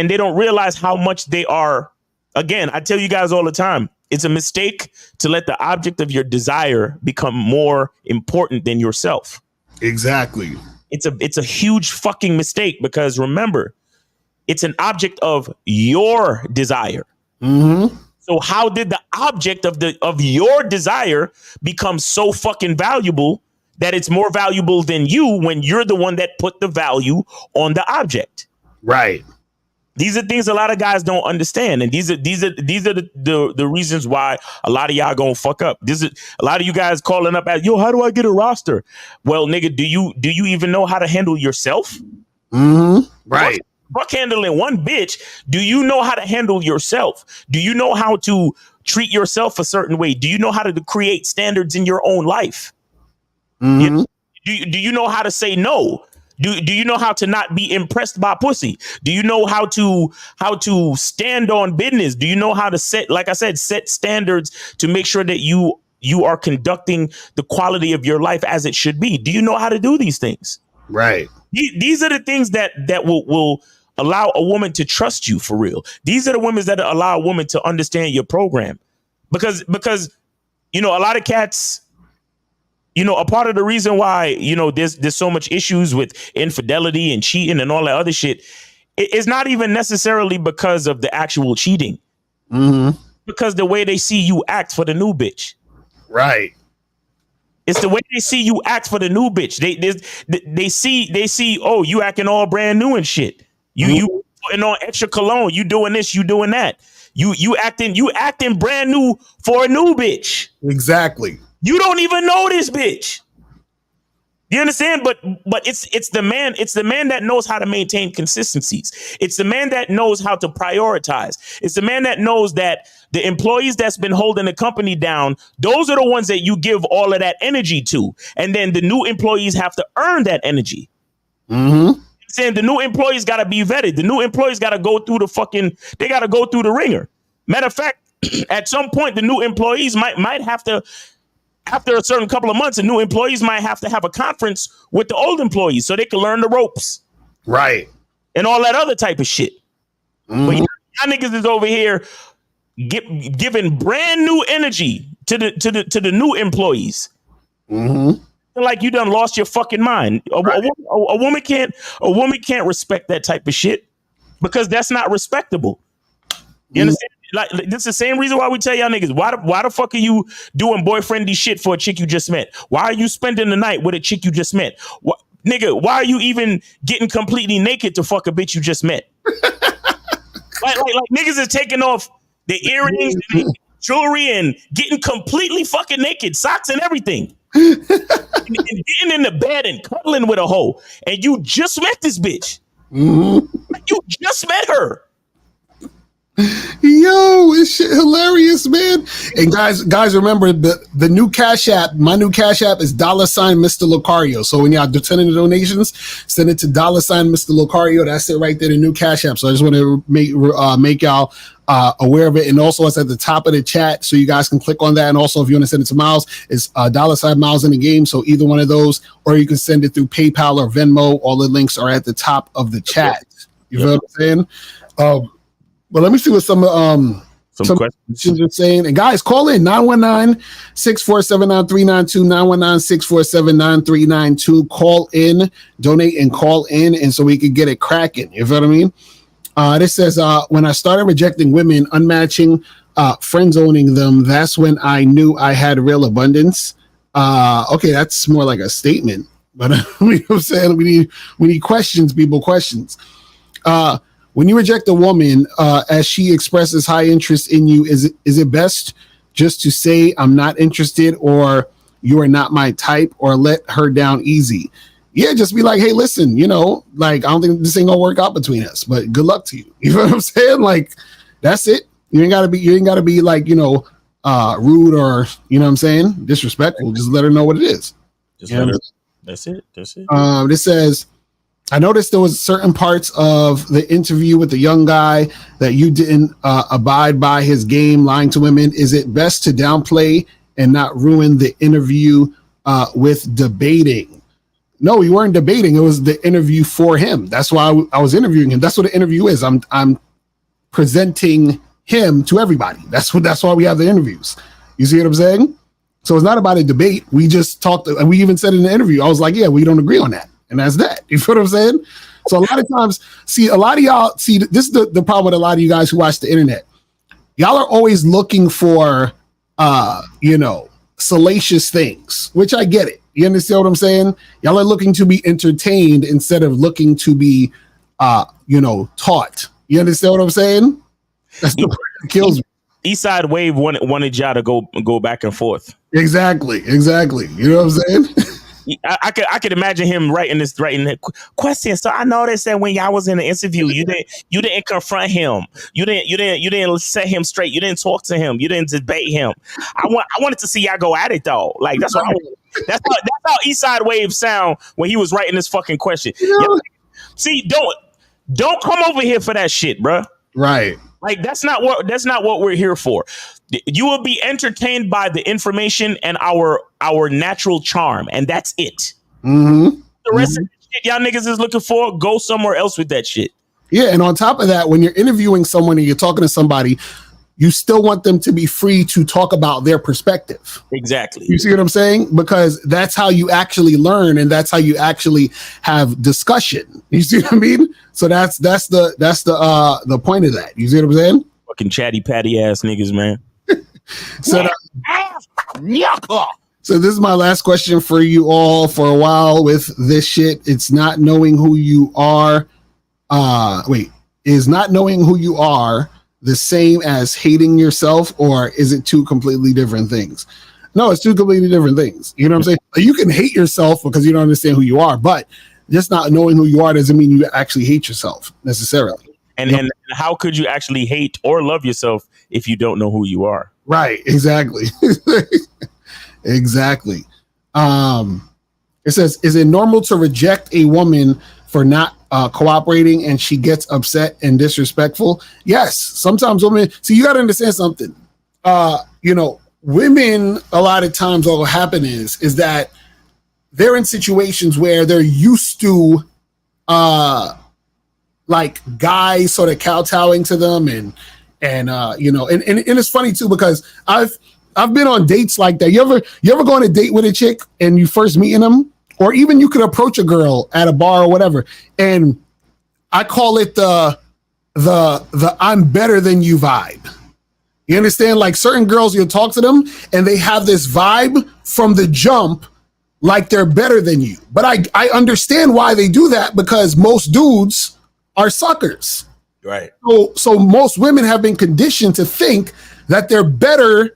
they don't realize how much they are. Again, I tell you guys all the time, it's a mistake to let the object of your desire become more important than yourself. Exactly. It's a huge fucking mistake, because remember, it's an object of your desire. Mm-hmm. So how did the object of your desire become so fucking valuable that it's more valuable than you when you're the one that put the value on the object? Right. These are things a lot of guys don't understand, and these are the reasons why a lot of y'all gonna fuck up. This is a lot of you guys calling up at, yo, how do I get a roster? Well, nigga, do you even know how to handle yourself? Mm-hmm. Right. Fuck handling one bitch. Do you know how to handle yourself? Do you know how to treat yourself a certain way? Do you know how to create standards in your own life? Mm-hmm. Do you know how to say no? Do you know how to not be impressed by pussy? Do you know how to stand on business? Do you know how to set standards to make sure that you are conducting the quality of your life as it should be? Do you know how to do these things? Right. These are the things that will allow a woman to trust you for real. These are the women that allow a woman to understand your program, because a lot of cats. A part of the reason why, there's so much issues with infidelity and cheating and all that other shit, it's not even necessarily because of the actual cheating. Mm-hmm. Because the way they see you act for the new bitch. Right. It's the way they see you act for the new bitch. They see, oh, you acting all brand new and shit. You putting on extra cologne. You doing this, you doing that. You acting brand new for a new bitch. Exactly. You don't even know this bitch. You understand? But it's the man that knows how to maintain consistencies. It's the man that knows how to prioritize. It's the man that knows that the employees that's been holding the company down, those are the ones that you give all of that energy to. And then the new employees have to earn that energy. Mm-hmm. Saying the new employees got to be vetted. The new employees got to go through they got to go through the ringer. Matter of fact, at some point, the new employees might have to, after a certain couple of months, the new employees might have to have a conference with the old employees so they can learn the ropes. Right. And all that other type of shit. Mm-hmm. But y'all niggas is over here giving brand new energy to the new employees. Mm-hmm. Like you done lost your fucking mind. A woman can't respect that type of shit, because that's not respectable. You understand? Like, this is the same reason why we tell y'all niggas, why the fuck are you doing boyfriendy shit for a chick you just met? Why are you spending the night with a chick you just met? Nigga, why are you even getting completely naked to fuck a bitch you just met? like niggas is taking off the earrings. jewelry and getting completely fucking naked, socks and everything. and getting in the bed and cuddling with a hoe. And you just met this bitch. You just met her. Yo, it's shit hilarious, man. And guys, remember the new Cash App. My new Cash App is $ Mr. Locario. So when y'all sending the donations, send it to $ Mr. Locario. That's it right there, the new Cash App. So I just want to make y'all aware of it. And also, it's at the top of the chat, so you guys can click on that. And also, if you want to send it to Miles, it's $ Miles in the game. So either one of those, or you can send it through PayPal or Venmo. All the links are at the top of the chat. You know what I'm saying? But let me see what some questions are saying. And guys, call in 919-647-9392, 919-647-9392. Call in, donate and call in, and so we can get it cracking. You feel what I mean? This says, when I started rejecting women, unmatching, friend zoning them, that's when I knew I had real abundance. Okay, that's more like a statement. But you know what I'm saying? We need questions, people, questions. When you reject a woman, as she expresses high interest in you, is it best just to say I'm not interested, or you are not my type, or let her down easy? Yeah, just be like, hey, listen, I don't think this ain't gonna work out between us, but good luck to you. You know what I'm saying? Like, that's it. You ain't gotta be like, rude or, you know what I'm saying, disrespectful. Just let her know what it is. Just let her. That's it. This says, I noticed there was certain parts of the interview with the young guy that you didn't abide by his game, lying to women. Is it best to downplay and not ruin the interview with debating? No, we weren't debating. It was the interview for him. That's why I was interviewing him. That's what the interview is. I'm presenting him to everybody. That's why we have the interviews. You see what I'm saying? So it's not about a debate. We just talked, and we even said in the interview, I was like, yeah, we don't agree on that. And that's that. You feel what I'm saying? So a lot of times, a lot of y'all, this is the problem with a lot of you guys who watch the internet. Y'all are always looking for, salacious things, which I get it. You understand what I'm saying? Y'all are looking to be entertained instead of looking to be, taught. You understand what I'm saying? That's the part that kills me. Eastside Wave wanted y'all to go back and forth. Exactly. You know what I'm saying? I could imagine him writing the question. So I noticed that when y'all was in the interview, you didn't confront him. You didn't set him straight. You didn't talk to him. You didn't debate him. I wanted to see y'all go at it though. Like that's how Eastside Wave sound when he was writing this fucking question. See, don't come over here for that shit, bro. Right. Like that's not what we're here for. You will be entertained by the information and our natural charm, and that's it. Mm-hmm. The rest of the shit y'all niggas is looking for, go somewhere else with that shit. Yeah, and on top of that, when you're interviewing someone and you're talking to somebody, you still want them to be free to talk about their perspective. Exactly. You see what I'm saying? Because that's how you actually learn, and that's how you actually have discussion. You see what I mean? So that's the point of that. You see what I'm saying? Fucking chatty patty ass niggas, man. So this is my last question for you all for a while with this shit. It's not knowing who you are. Is not knowing who you are the same as hating yourself, or is it two completely different things? No, it's two completely different things. You know what I'm saying? You can hate yourself because you don't understand who you are, but just not knowing who you are doesn't mean you actually hate yourself necessarily. And how could you actually hate or love yourself if you don't know who you are? Right. Exactly. Exactly. It says, is it normal to reject a woman for not cooperating and she gets upset and disrespectful? Yes. Sometimes women, see, you got to understand something. Women, a lot of times what will happen is that they're in situations where they're used to like guys sort of kowtowing to them and it's funny too, because I've been on dates like that. You ever go on a date with a chick and you first meeting them, or even you could approach a girl at a bar or whatever, and I call it the I'm better than you vibe. You understand? Like certain girls, you'll talk to them and they have this vibe from the jump, like they're better than you. But I understand why they do that, because most dudes are suckers. Right. So most women have been conditioned to think that they're better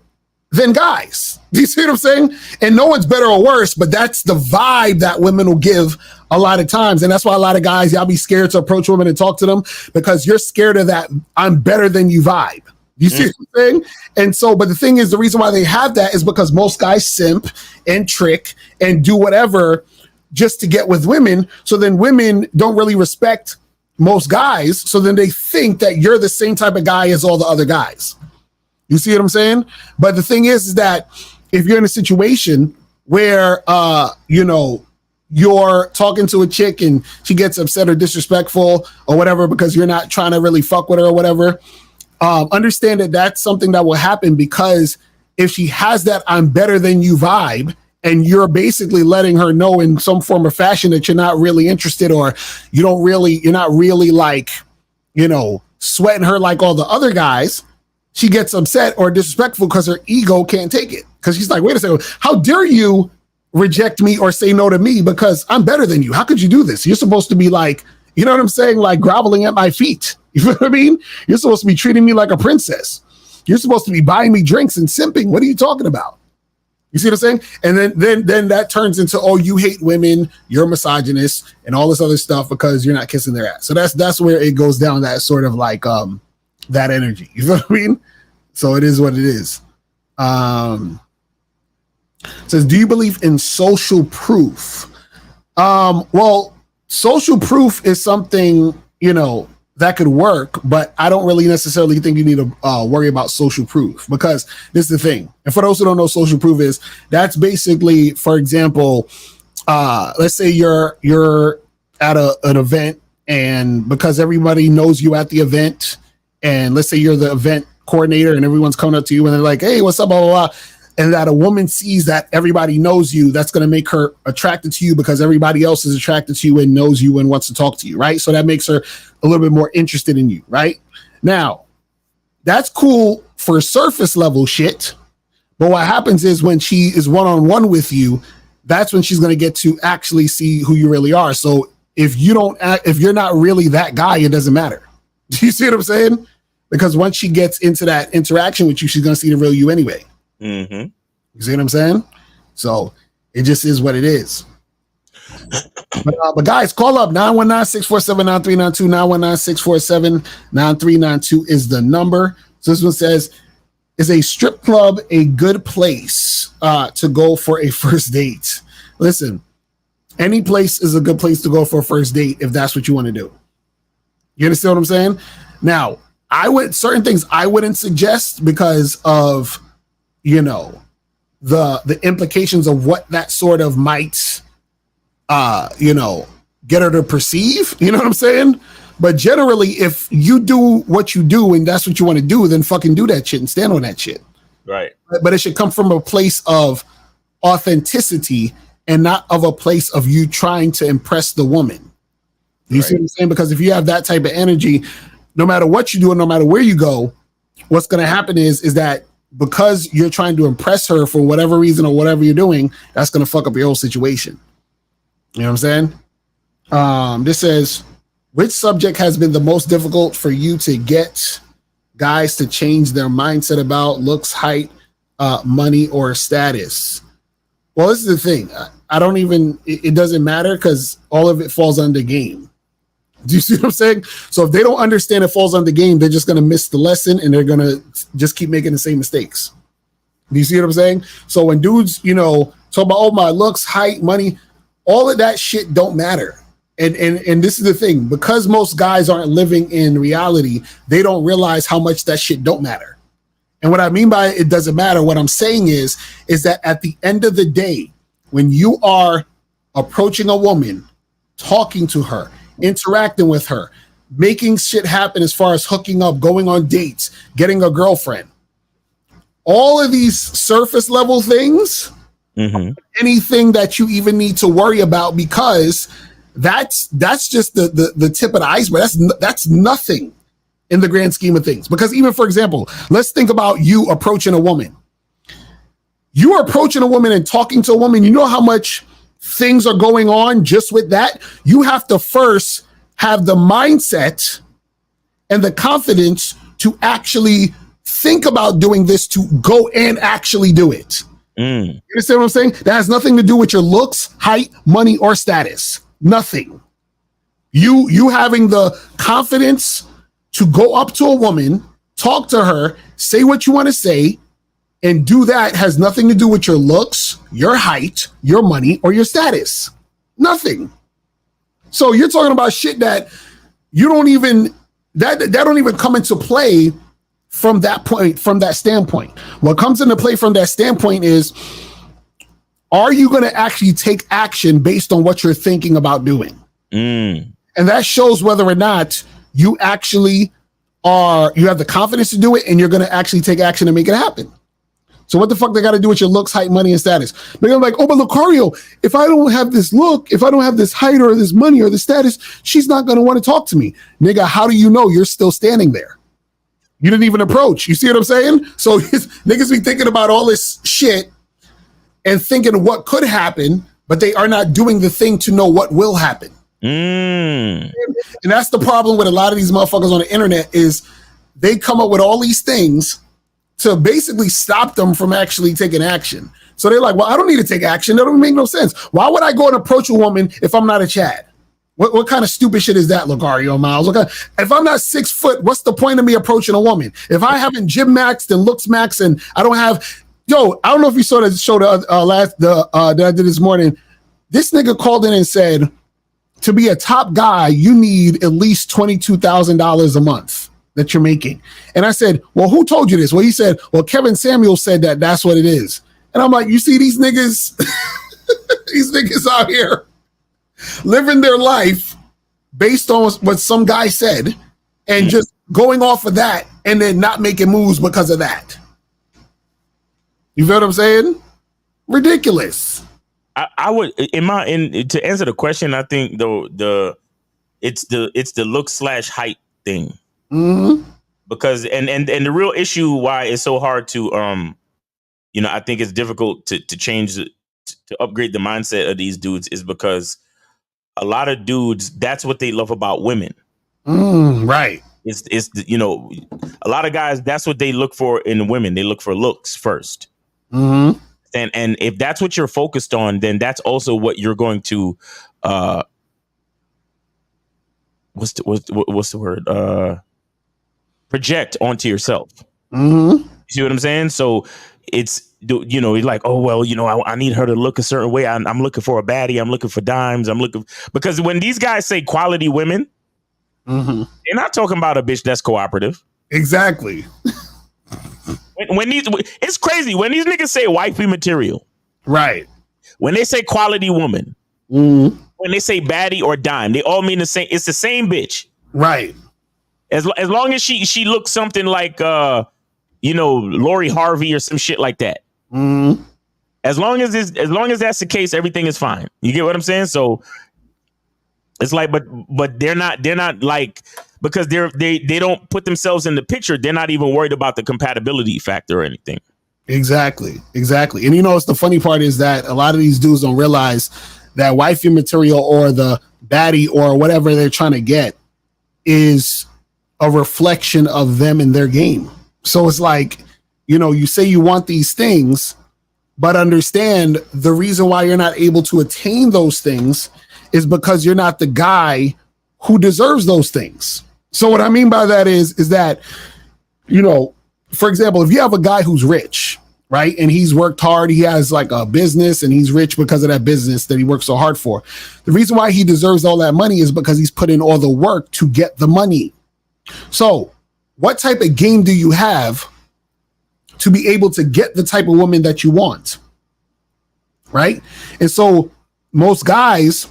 than guys. Do you see what I'm saying? And no one's better or worse, but that's the vibe that women will give a lot of times. And that's why a lot of guys, y'all be scared to approach women and talk to them, because you're scared of that I'm better than you vibe. You see what I'm saying? And so, but the thing is, the reason why they have that is because most guys simp and trick and do whatever just to get with women. So then women don't really respect most guys. So then they think that you're the same type of guy as all the other guys. You see what I'm saying? But the thing is that if you're in a situation where, you're talking to a chick and she gets upset or disrespectful or whatever because you're not trying to really fuck with her or whatever, understand that that's something that will happen, because if she has that I'm better than you vibe, and you're basically letting her know in some form or fashion that you're not really interested, or you're not really like, sweating her like all the other guys, she gets upset or disrespectful because her ego can't take it. Because she's like, wait a second, how dare you reject me or say no to me because I'm better than you? How could you do this? You're supposed to be like, you know what I'm saying? Like groveling at my feet. You know what I mean? You're supposed to be treating me like a princess. You're supposed to be buying me drinks and simping. What are you talking about? You see what I'm saying? And then that turns into, oh, you hate women, you're misogynist, and all this other stuff because you're not kissing their ass. So that's where it goes down, that sort of like that energy. You know what I mean? So it is what it is. Says, do you believe in social proof? Well, social proof is something, that could work, but I don't really necessarily think you need to worry about social proof, because this is the thing. And for those who don't know, social proof is, that's basically, for example, let's say you're at an event, and because everybody knows you at the event, and let's say you're the event coordinator and everyone's coming up to you and they're like, hey, what's up, blah, blah, blah. And that a woman sees that everybody knows you, that's going to make her attracted to you because everybody else is attracted to you and knows you and wants to talk to you, right? So that makes her a little bit more interested in you, right? Now, that's cool for surface level shit. But what happens is when she is one-on-one with you, that's when she's going to get to actually see who you really are. So if you're not really that guy, it doesn't matter. Do you see what I'm saying? Because once she gets into that interaction with you, she's going to see the real you anyway. Mm-hmm. You see what I'm saying? So it just is what it is. But guys, call up 919-647-9392. 919-647-9392 is the number. So this one says, is a strip club a good place to go for a first date? Listen, any place is a good place to go for a first date if that's what you want to do. You understand what I'm saying? Now, certain things I wouldn't suggest because of the implications of what that sort of might get her to perceive, you know what I'm saying? But generally, if you do what you do and that's what you want to do, then fucking do that shit and stand on that shit. Right. But it should come from a place of authenticity and not of a place of you trying to impress the woman. You see what I'm saying? Because if you have that type of energy, no matter what you do and no matter where you go, what's going to happen is that because you're trying to impress her for whatever reason or whatever you're doing, that's going to fuck up your whole situation. You know what I'm saying? This says, which subject has been the most difficult for you to get guys to change their mindset about: looks, height, money, or status? Well, this is the thing. It doesn't matter because all of it falls under game. Do you see what I'm saying? So if they don't understand it falls on the game, they're just going to miss the lesson and they're going to just keep making the same mistakes. Do you see what I'm saying? So when dudes, talk about, oh, my looks, height, money, all of that shit don't matter. And this is the thing, because most guys aren't living in reality, they don't realize how much that shit don't matter. And what I mean by it doesn't matter, what I'm saying is that at the end of the day, when you are approaching a woman, talking to her, interacting with her, making shit happen as far as hooking up, going on dates, getting a girlfriend, all of these surface level things, anything that you even need to worry about, because that's just the tip of the iceberg. That's nothing in the grand scheme of things. Because even, for example, let's think about you approaching a woman. You are approaching a woman and talking to a woman. You know how much things are going on just with that? You have to first have the mindset and the confidence to actually think about doing this to go and actually do it. You understand what I'm saying? That has nothing to do with your looks, height, money, or status. Nothing. You having the confidence to go up to a woman, talk to her, say what you want to say, and do that has nothing to do with your looks, your height, your money, or your status. Nothing. So you're talking about shit that you don't even that don't even come into play from that point, from that standpoint. What comes into play from that standpoint is, are you going to actually take action based on what you're thinking about doing? And that shows whether or not you actually you have the confidence to do it, and you're going to actually take action to make it happen. So what the fuck they got to do with your looks, height, money, and status? They're like, oh, but Lucario, if I don't have this look, if I don't have this height or this money or this status, she's not going to want to talk to me. Nigga, how do you know you're still standing there? You didn't even approach. You see what I'm saying? So niggas be thinking about all this shit and thinking what could happen, but they are not doing the thing to know what will happen. And that's the problem with a lot of these motherfuckers on the internet, is they come up with all these things to basically stop them from actually taking action. So they're like, well, I don't need to take action. That don't make no sense. Why would I go and approach a woman if I'm not a Chad? What kind of stupid shit is that, Lucario Miles? If I'm not 6 foot, what's the point of me approaching a woman? If I haven't gym maxed and looks maxed and I don't have, I don't know if you saw that show that I did this morning. This nigga called in and said, to be a top guy, you need at least $22,000 a month that you're making. And I said, well, who told you this? Well, he said, well, Kevin Samuels said that that's what it is. And I'm like, you see these niggas, these niggas out here living their life based on what some guy said and just going off of that and then not making moves because of that. You feel what I'm saying? Ridiculous. I would, to answer the question, I think it's the look / height thing. Because and the real issue why it's so hard to I think it's difficult to change to upgrade the mindset of these dudes is because a lot of dudes, that's what they love about women. Right. It's a lot of guys, that's what they look for in women. They look for looks first. And if that's what you're focused on, then that's also what you're going to what's the word? Project onto yourself. You see what I'm saying? So it's, you're like, oh, well, I need her to look a certain way. I'm looking for a baddie. I'm looking for dimes. Because when these guys say quality women, they're not talking about a bitch that's cooperative. Exactly. It's crazy when these niggas say wifey material. Right. When they say quality woman, when they say baddie or dime, they all mean the same. It's the same bitch. Right. As long as she looks something like Lori Harvey or some shit like that. As long as that's the case, everything is fine. You get what I'm saying? So it's like, but they're not like, because they don't put themselves in the picture. They're not even worried about the compatibility factor or anything. Exactly. And it's the funny part is that a lot of these dudes don't realize that wifey material or the baddie or whatever they're trying to get is a reflection of them in their game. So it's like, you say you want these things, but understand the reason why you're not able to attain those things is because you're not the guy who deserves those things. So what I mean by that is that, for example, if you have a guy who's rich, right, and he's worked hard, he has like a business and he's rich because of that business that he worked so hard for. The reason why he deserves all that money is because he's put in all the work to get the money. So what type of game do you have to be able to get the type of woman that you want? Right? And so most guys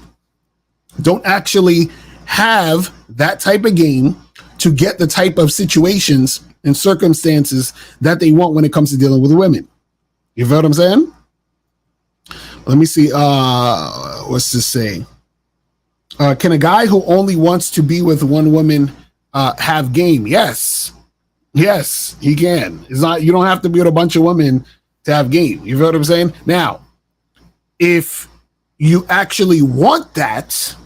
don't actually have that type of game to get the type of situations and circumstances that they want when it comes to dealing with women. You feel what I'm saying? Let me see. What's this say? Can a guy who only wants to be with one woman have game? Yes, he can. It's not, you don't have to be with a bunch of women to have game. You feel what I'm saying? Now, if you actually want that,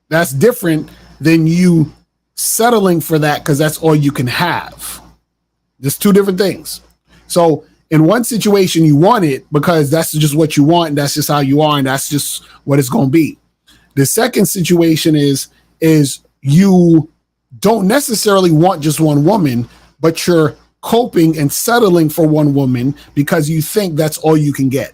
that's different than you settling for that because that's all you can have. Just two different things. So in one situation, you want it because that's just what you want, and that's just how you are, and that's just what it's going to be. The second situation is you don't necessarily want just one woman, but you're coping and settling for one woman because you think that's all you can get.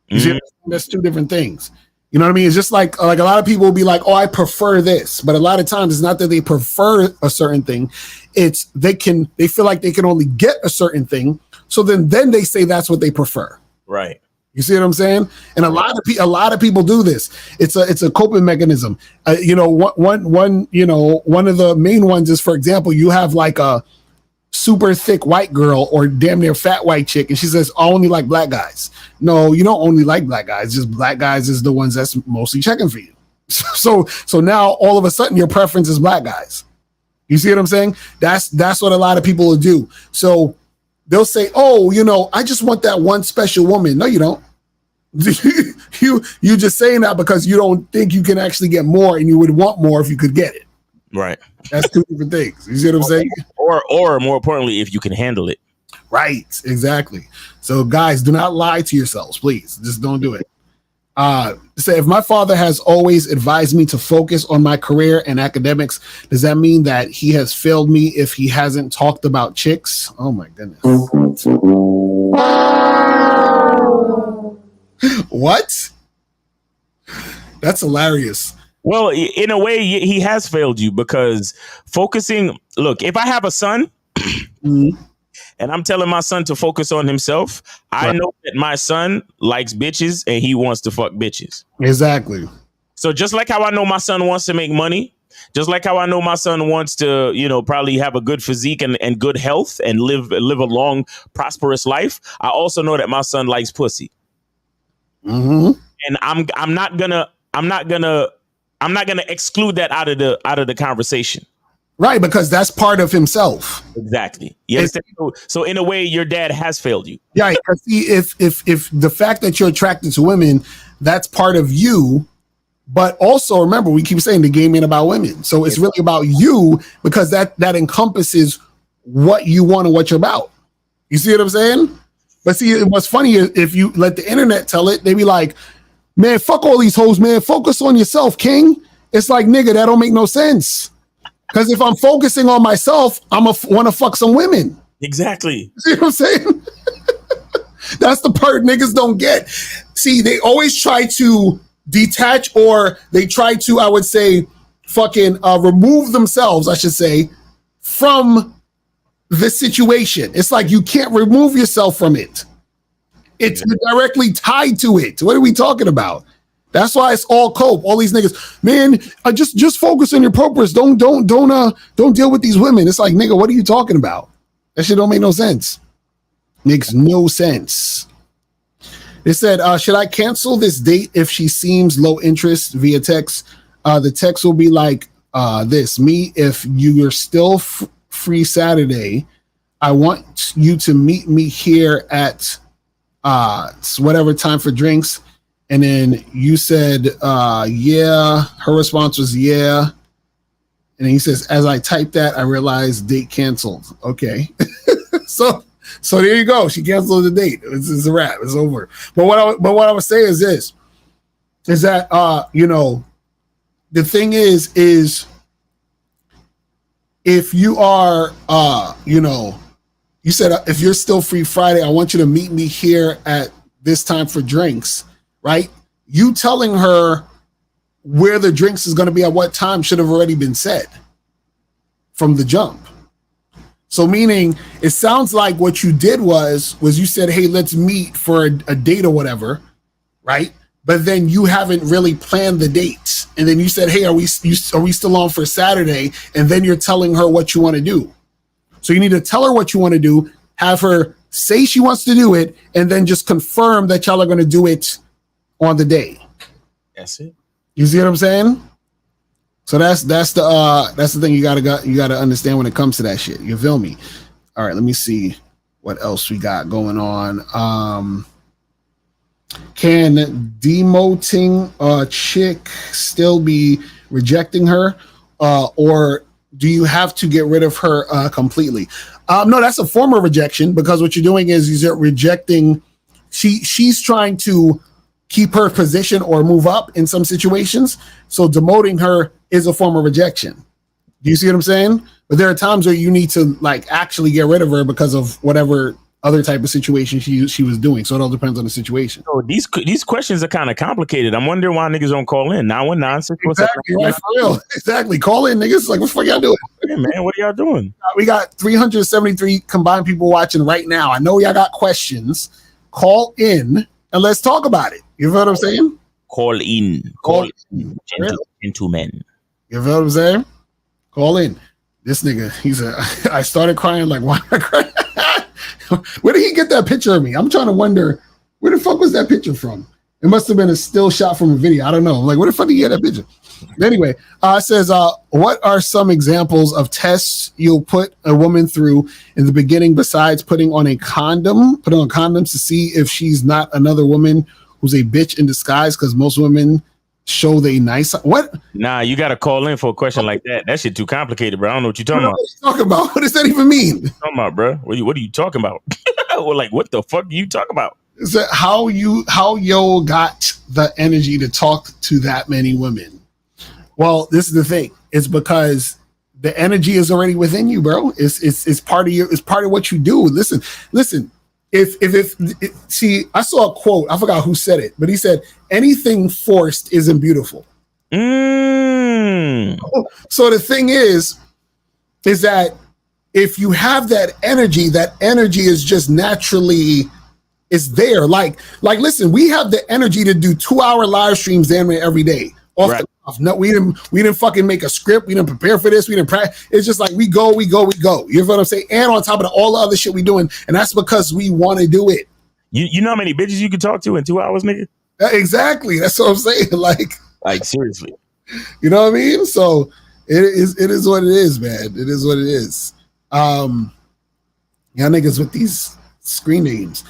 You see, that's two different things. You know what I mean? It's just like a lot of people will be like, oh, I prefer this. But a lot of times it's not that they prefer a certain thing. It's they feel like they can only get a certain thing. So then they say that's what they prefer. Right. You see what I'm saying? And a lot of people do this. It's a coping mechanism. One of the main ones is, for example, you have like a super thick white girl or damn near fat white chick, and she says, I only like black guys. No, you don't only like black guys. Just black guys is the ones that's mostly checking for you. So now all of a sudden your preference is black guys. You see what I'm saying? That's what a lot of people will do. So they'll say, oh, I just want that one special woman. No, you don't. you just saying that because you don't think you can actually get more, and you would want more if you could get it. Right. That's two different things. You see what I'm saying? Or more importantly, if you can handle it. Right. Exactly. So guys, do not lie to yourselves, please. Just don't do it. Say, if my father has always advised me to focus on my career and academics, does that mean that he has failed me if he hasn't talked about chicks? Oh my goodness. What? That's hilarious. Well, in a way, he has failed you because look, if I have a son and I'm telling my son to focus on himself, I know that my son likes bitches and he wants to fuck bitches. Exactly. So just like how I know my son wants to make money, just like how I know my son wants to, probably have a good physique and good health and live a long, prosperous life, I also know that my son likes pussy. Mm-hmm. And I'm not gonna exclude that out of the conversation. Right, because that's part of himself. Exactly. You understand? So in a way, your dad has failed you. Yeah. See, if the fact that you're attracted to women, that's part of you. But also remember, we keep saying the game ain't about women. So it's really about you, because that encompasses what you want and what you're about. You see what I'm saying? But see, what's funny is if you let the internet tell it, they be like, man, fuck all these hoes, man. Focus on yourself, king. It's like, nigga, that don't make no sense. Because if I'm focusing on myself, I'm want to fuck some women. Exactly. See what I'm saying? That's the part niggas don't get. See, they always try to detach, or they try to, I would say, fucking remove themselves, I should say, from the situation. It's like you can't remove yourself from it. It's directly tied to it. What are we talking about? That's why it's all cope. All these niggas, man, just focus on your purpose. Don't deal with these women. It's like, nigga, what are you talking about? That shit don't make no sense. Makes no sense. They said, should I cancel this date if she seems low interest via text? The text will be like this: me, if you're still free Saturday, I want you to meet me here at whatever time for drinks. And then you said, yeah. Her response was, yeah. And then he says, as I typed that, I realized date canceled. Okay. So there you go. She canceled the date. It's a wrap. It's over. But what I would say is this, is that, the thing is if you are, you said, if you're still free Friday, I want you to meet me here at this time for drinks. Right? You telling her where the drinks is going to be at what time should have already been said from the jump. So meaning, it sounds like what you did was you said, hey, let's meet for a date or whatever, right? But then you haven't really planned the dates. And then you said, hey, are we still on for Saturday? And then you're telling her what you want to do. So you need to tell her what you want to do, have her say she wants to do it, and then just confirm that y'all are going to do it on the day. That's it. You see what I'm saying? So that's the thing you gotta understand when it comes to that shit. You feel me? All right, let me see what else we got going on. Can demoting a chick still be rejecting her, or do you have to get rid of her completely? No, that's a form of rejection, because what you're doing is you're rejecting. She's trying to keep her position or move up in some situations. So demoting her is a form of rejection. Do you see what I'm saying? But there are times where you need to like actually get rid of her because of whatever other type of situation she was doing. So it all depends on the situation. So these questions are kind of complicated. I'm wondering why niggas don't call in. 919. Exactly, right, for real. Exactly. Call in, niggas. Like, what the fuck y'all doing? Hey, man, what are y'all doing? We got 373 combined people watching right now. I know y'all got questions. Call in and let's talk about it. You know what I'm saying? Call in, gentlemen. You know what I'm saying? Call in. This nigga, I started crying. Like, why am I crying? Where did he get that picture of me? I'm trying to wonder, where the fuck was that picture from? It must have been a still shot from a video. I don't know. Like, where the fuck did he get that picture? Anyway, it says, what are some examples of tests you'll put a woman through in the beginning besides putting on condoms to see if she's not another woman who's a bitch in disguise? Because most women show they nice. What? Nah, you got to call in for a question like that. That shit too complicated, bro. I don't know what you're talking about. What are you talking about? What does that even mean? What are you talking about, bro? What are you talking about? Well, like, what the fuck are you talking about? Is that how yo got the energy to talk to that many women? Well, this is the thing. It's because the energy is already within you, bro. It's part of you. It's part of what you do. Listen. See, I saw a quote. I forgot who said it, but he said, "Anything forced isn't beautiful." So the thing is that if you have that energy is just naturally is there. Like, listen, we have the energy to do 2-hour live streams damn near every day. Right. No, we didn't fucking make a script. We didn't prepare for this. We didn't practice. It's just like we go. You know what I'm saying? And on top of all the other shit we doing, and that's because we want to do it. You know how many bitches you can talk to in 2 hours, nigga? Exactly. That's what I'm saying. Like seriously. You know what I mean? So it is what it is, man. It is what it is. Y'all niggas with these screen names.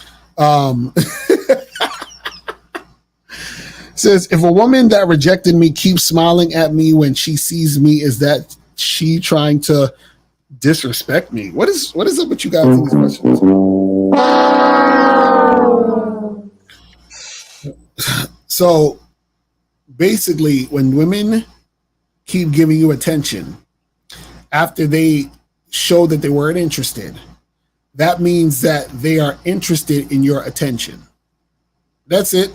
Says, if a woman that rejected me keeps smiling at me when she sees me, is that she trying to disrespect me? What is up with you guys in these questions? So basically, when women keep giving you attention after they show that they weren't interested, that means that they are interested in your attention. That's it.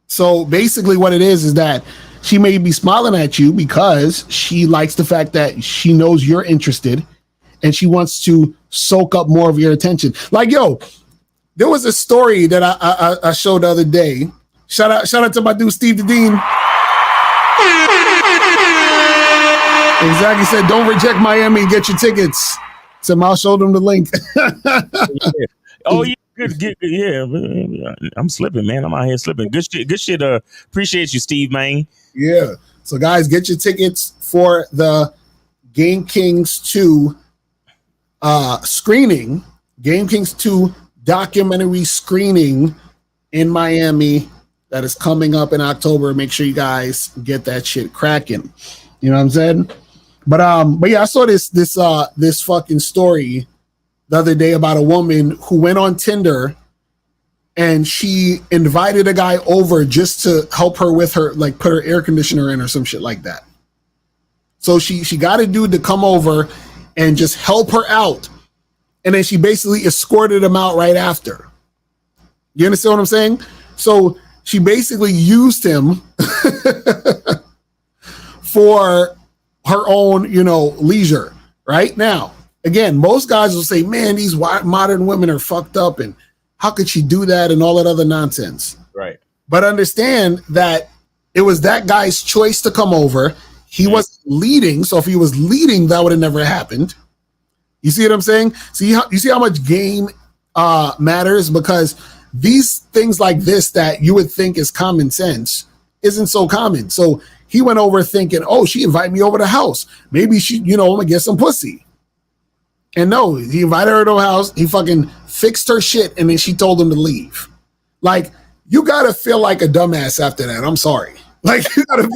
So basically what it is that she may be smiling at you because she likes the fact that she knows you're interested and she wants to soak up more of your attention. Like, yo, there was a story that I showed the other day. Shout out to my dude, Steve the Dean. Exactly, said, don't reject Miami and get your tickets. So I'll show them the link. Yeah. Oh, yeah. Good. Yeah, I'm slipping, man. I'm out here slipping. Good shit. Appreciate you, Steve, man. Yeah. So, guys, get your tickets for the Game Kings 2 screening. Game Kings 2 documentary screening in Miami that is coming up in October. Make sure you guys get that shit cracking. You know what I'm saying? But yeah, I saw this fucking story the other day about a woman who went on Tinder and she invited a guy over just to help her with her, like put her air conditioner in or some shit like that. So she got a dude to come over and just help her out. And then she basically escorted him out right after. You understand what I'm saying? So she basically used him for her own, leisure. Right now, again, most guys will say, man, these modern women are fucked up and how could she do that and all that other nonsense. Right. But understand that it was that guy's choice to come over. He was leading. So if he was leading, that would have never happened. You see what I'm saying? You see how much game matters? Because these things like this that you would think is common sense isn't so common. So he went over thinking, oh, she invited me over to the house. Maybe she, I'm gonna get some pussy. And no, he invited her to the house. He fucking fixed her shit. And then she told him to leave. Like, you gotta feel like a dumbass after that. I'm sorry. Like, you gotta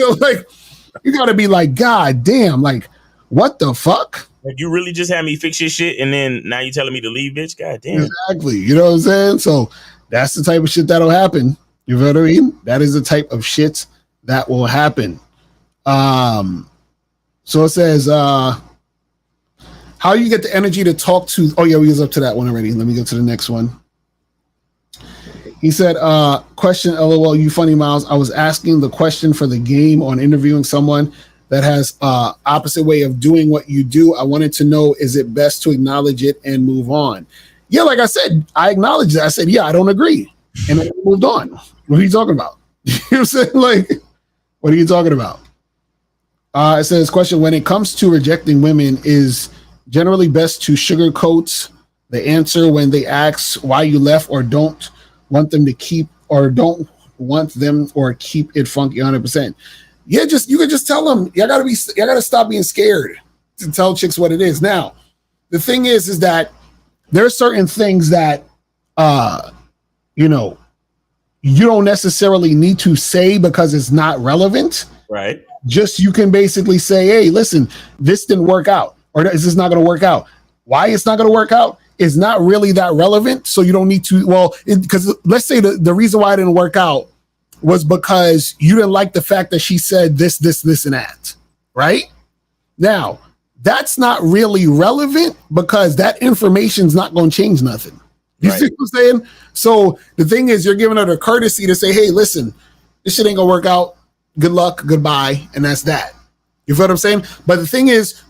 be like, God damn, like, what the fuck? Like, you really just had me fix your shit, and then now you telling me to leave, bitch? God damn. Exactly. You know what I'm saying? So that's the type of shit that'll happen. You know what I mean? That is the type of shit that will happen. So it says, how you get the energy to talk to, oh yeah, we was up to that one already. Let me go to the next one. He said, question, LOL, you funny, Miles. I was asking the question for the game on interviewing someone that has opposite way of doing what you do. I wanted to know, is it best to acknowledge it and move on? Yeah, like I said, I acknowledged it. I said, yeah, I don't agree. And then I moved on. What are you talking about? You know what I'm saying? Like, what are you talking about? It says, question, when it comes to rejecting women, is generally best to sugarcoat the answer when they ask why you left, or don't want them to keep, or don't want them or keep it funky 100%. Yeah, you could just tell them, y'all gotta stop being scared to tell chicks what it is. Now, the thing is that there are certain things that you know, you don't necessarily need to say because it's not relevant. Right. Just you can basically say, hey, listen, this didn't work out, or this is not going to work out. Why it's not going to work out is not really that relevant. So you don't need to, well, because let's say the reason why it didn't work out was because you didn't like the fact that she said this, and that, right? Now, that's not really relevant because that information's not going to change nothing. You see what I'm saying? So the thing is, you're giving her the courtesy to say, hey, listen, this shit ain't going to work out. Good luck, goodbye, and that's that. You feel what I'm saying? But the thing is,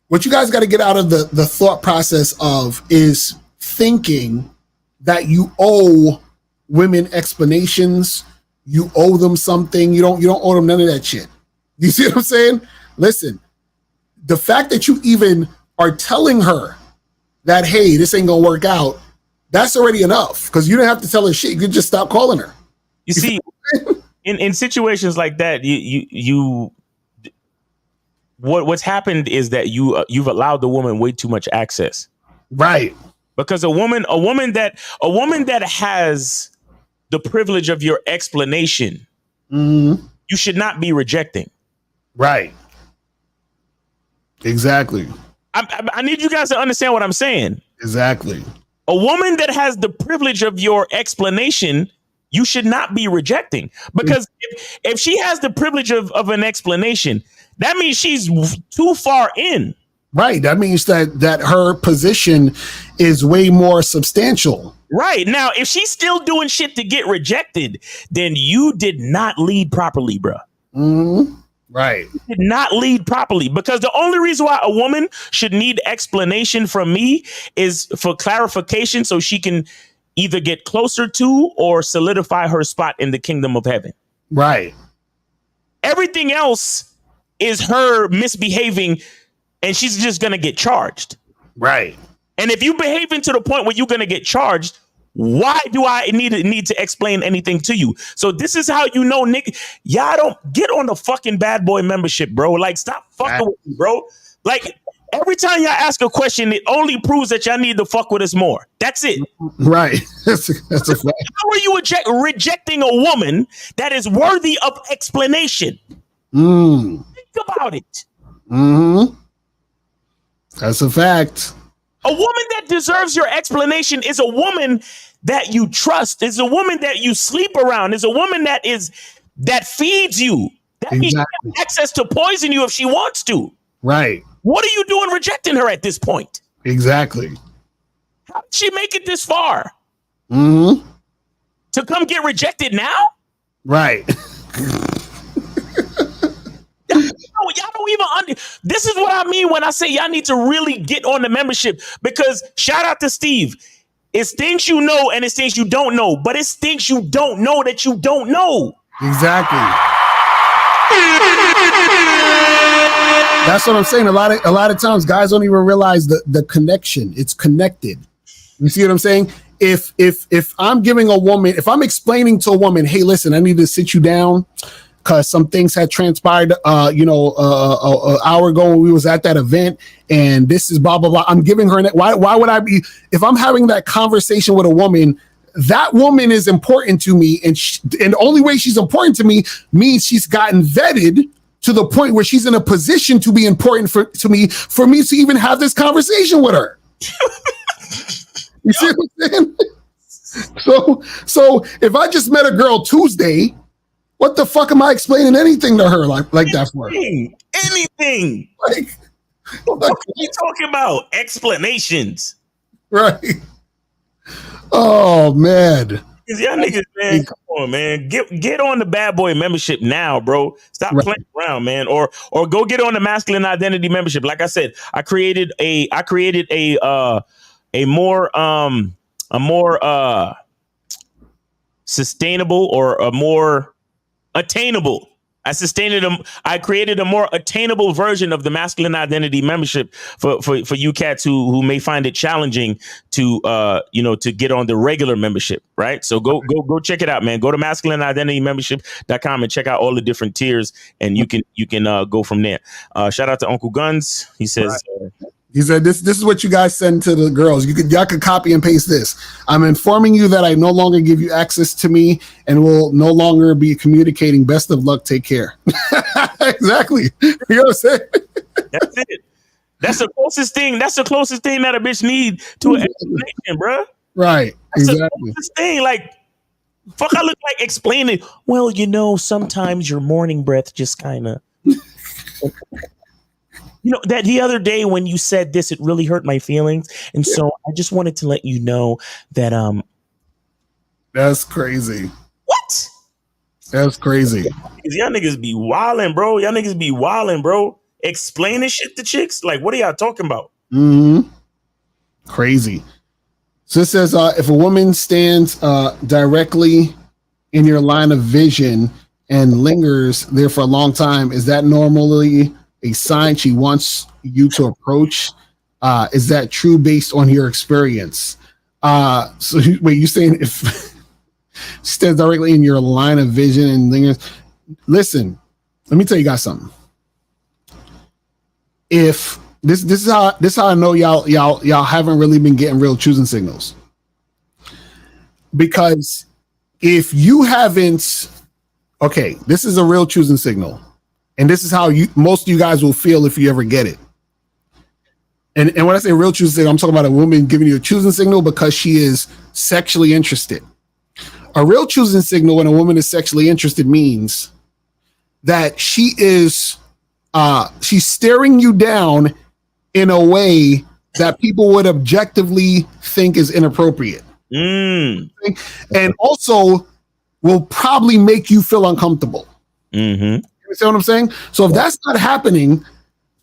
what you guys got to get out of the thought process of is thinking that you owe women explanations. You owe them something. You don't owe them none of that shit. You see what I'm saying? Listen, the fact that you even are telling her that, hey, this ain't gonna work out, that's already enough, because you don't have to tell her shit. You could just stop calling her. You see, in situations like that, what's happened is that you've allowed the woman way too much access. Right. Because a woman that has the privilege of your explanation, you should not be rejecting. Right. Exactly. I need you guys to understand what I'm saying. Exactly. A woman that has the privilege of your explanation, you should not be rejecting. Because if she has the privilege of an explanation, that means she's too far in. Right. That means that her position is way more substantial. Right. Now, if she's still doing shit to get rejected, then you did not lead properly, bro. Right. You did not lead properly, because the only reason why a woman should need explanation from me is for clarification, so she can either get closer to or solidify her spot in the kingdom of heaven. Right. Everything else is her misbehaving, and she's just going to get charged. Right. And if you behaving to the point where you're going to get charged, why do I need to explain anything to you? So this is how you know, Nick, y'all don't get on the fucking bad boy membership, bro. Like, stop fucking with me, bro. Like, every time y'all ask a question, it only proves that y'all need to fuck with us more. That's it. Right. That's a fact. How are you rejecting a woman that is worthy of explanation? Think about it. That's a fact. A woman that deserves your explanation is a woman that you trust, is a woman that you sleep around, is a woman that feeds you. That means she has access to poison you if she wants to. Right. What are you doing rejecting her at this point? Exactly. How did she make it this far? To come get rejected now? Right. Y'all don't even this is what I mean when I say y'all need to really get on the membership, because shout out to Steve. It's things you know and it's things you don't know, but it's things you don't know that you don't know. Exactly. That's what I'm saying. A lot of times guys don't even realize the connection. It's connected. You see what I'm saying? If I'm giving a woman, if I'm explaining to a woman, hey, listen, I need to sit you down because some things had transpired, an hour ago when we was at that event, and this is blah, blah, blah. I'm giving her, why would I be, if I'm having that conversation with a woman, that woman is important to me, and the only way she's important to me means she's gotten vetted to the point where she's in a position to be important for me to even have this conversation with her. You see what I'm saying? So if I just met a girl Tuesday, what the fuck am I explaining anything to her like that for? Anything. What are you talking about? Explanations. Right. Oh man. Y'all niggas, man, come on, man. Get on the Bad Boy membership now, bro. Stop playing around, man. Or go get on the Masculine Identity membership. Like I said, I created a more sustainable or a more attainable. I created a more attainable version of the Masculine Identity membership for you cats who may find it challenging to to get on the regular membership, right? So go check it out, man. Go to masculineidentitymembership.com and check out all the different tiers, and you can go from there. Shout out to Uncle Guns. He says. He said, this is what you guys send to the girls. Y'all could copy and paste this. I'm informing you that I no longer give you access to me and will no longer be communicating. Best of luck. Take care. Exactly. You know what I'm saying? That's it. That's the closest thing. That's the closest thing that a bitch need to an explanation, bro. Right. That's exactly. the closest thing. Like, fuck, I look like explaining. Well, sometimes your morning breath just kind of. That the other day when you said this, it really hurt my feelings. And so I just wanted to let you know that that's crazy. What? That's crazy. Y'all niggas be wilding, bro. Y'all niggas be wilding, bro. Explaining shit to chicks. Like, what are y'all talking about? Mm-hmm. Crazy. So it says if a woman stands directly in your line of vision and lingers there for a long time, is that normally a sign she wants you to approach? Is that true based on your experience? So wait, you saying if she stands directly in your line of vision and lingers? Listen, let me tell you guys something. If this is how I know y'all haven't really been getting real choosing signals. Because if you haven't, okay, this is a real choosing signal. And this is how most of you guys will feel if you ever get it. And when I say real choosing signal, I'm talking about a woman giving you a choosing signal because she is sexually interested. A real choosing signal when a woman is sexually interested means that she is she's staring you down in a way that people would objectively think is inappropriate. And also will probably make you feel uncomfortable. Mm-hmm. You see what I'm saying? So if that's not happening,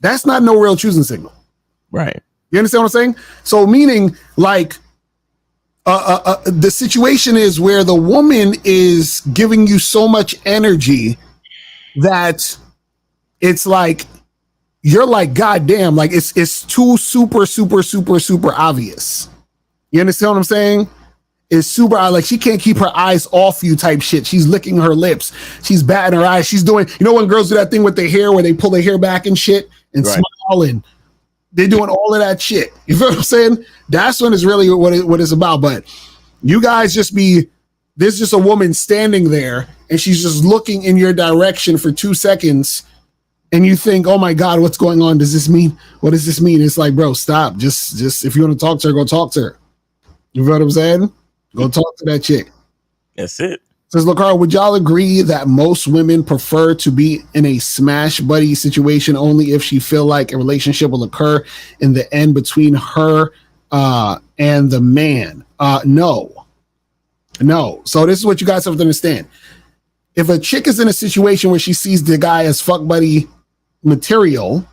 that's not no real choosing signal. Right. You understand what I'm saying? So meaning like the situation is where the woman is giving you so much energy that it's like, you're like, God damn, like it's too super obvious. You understand what I'm saying? Is super like she can't keep her eyes off you type shit. She's licking her lips. She's batting her eyes. She's doing, when girls do that thing with their hair where they pull their hair back and shit and smile, and they're doing all of that shit. You feel what I'm saying? That's when it's really what it's about. But you guys there's just a woman standing there and she's just looking in your direction for 2 seconds and you think, oh my God, what's going on? What does this mean? It's like, bro, stop. Just if you want to talk to her, go talk to her. You feel what I'm saying? Go talk to that chick. That's it. Says, look, Carl, would y'all agree that most women prefer to be in a smash buddy situation only if she feel like a relationship will occur in the end between her and the man? No. So this is what you guys have to understand. If a chick is in a situation where she sees the guy as fuck buddy material,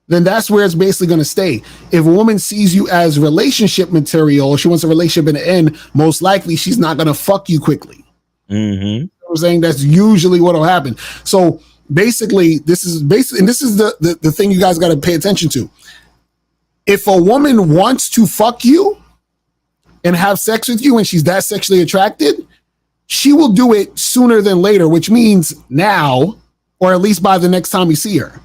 then that's where it's basically going to stay. If a woman sees you as relationship material, she wants a relationship in the end, most likely she's not going to fuck you quickly. Mm-hmm. You know what I'm saying? That's usually what will happen. So basically, and this is the thing you guys got to pay attention to. If a woman wants to fuck you and have sex with you and she's that sexually attracted, she will do it sooner than later, which means now, or at least by the next time you see her.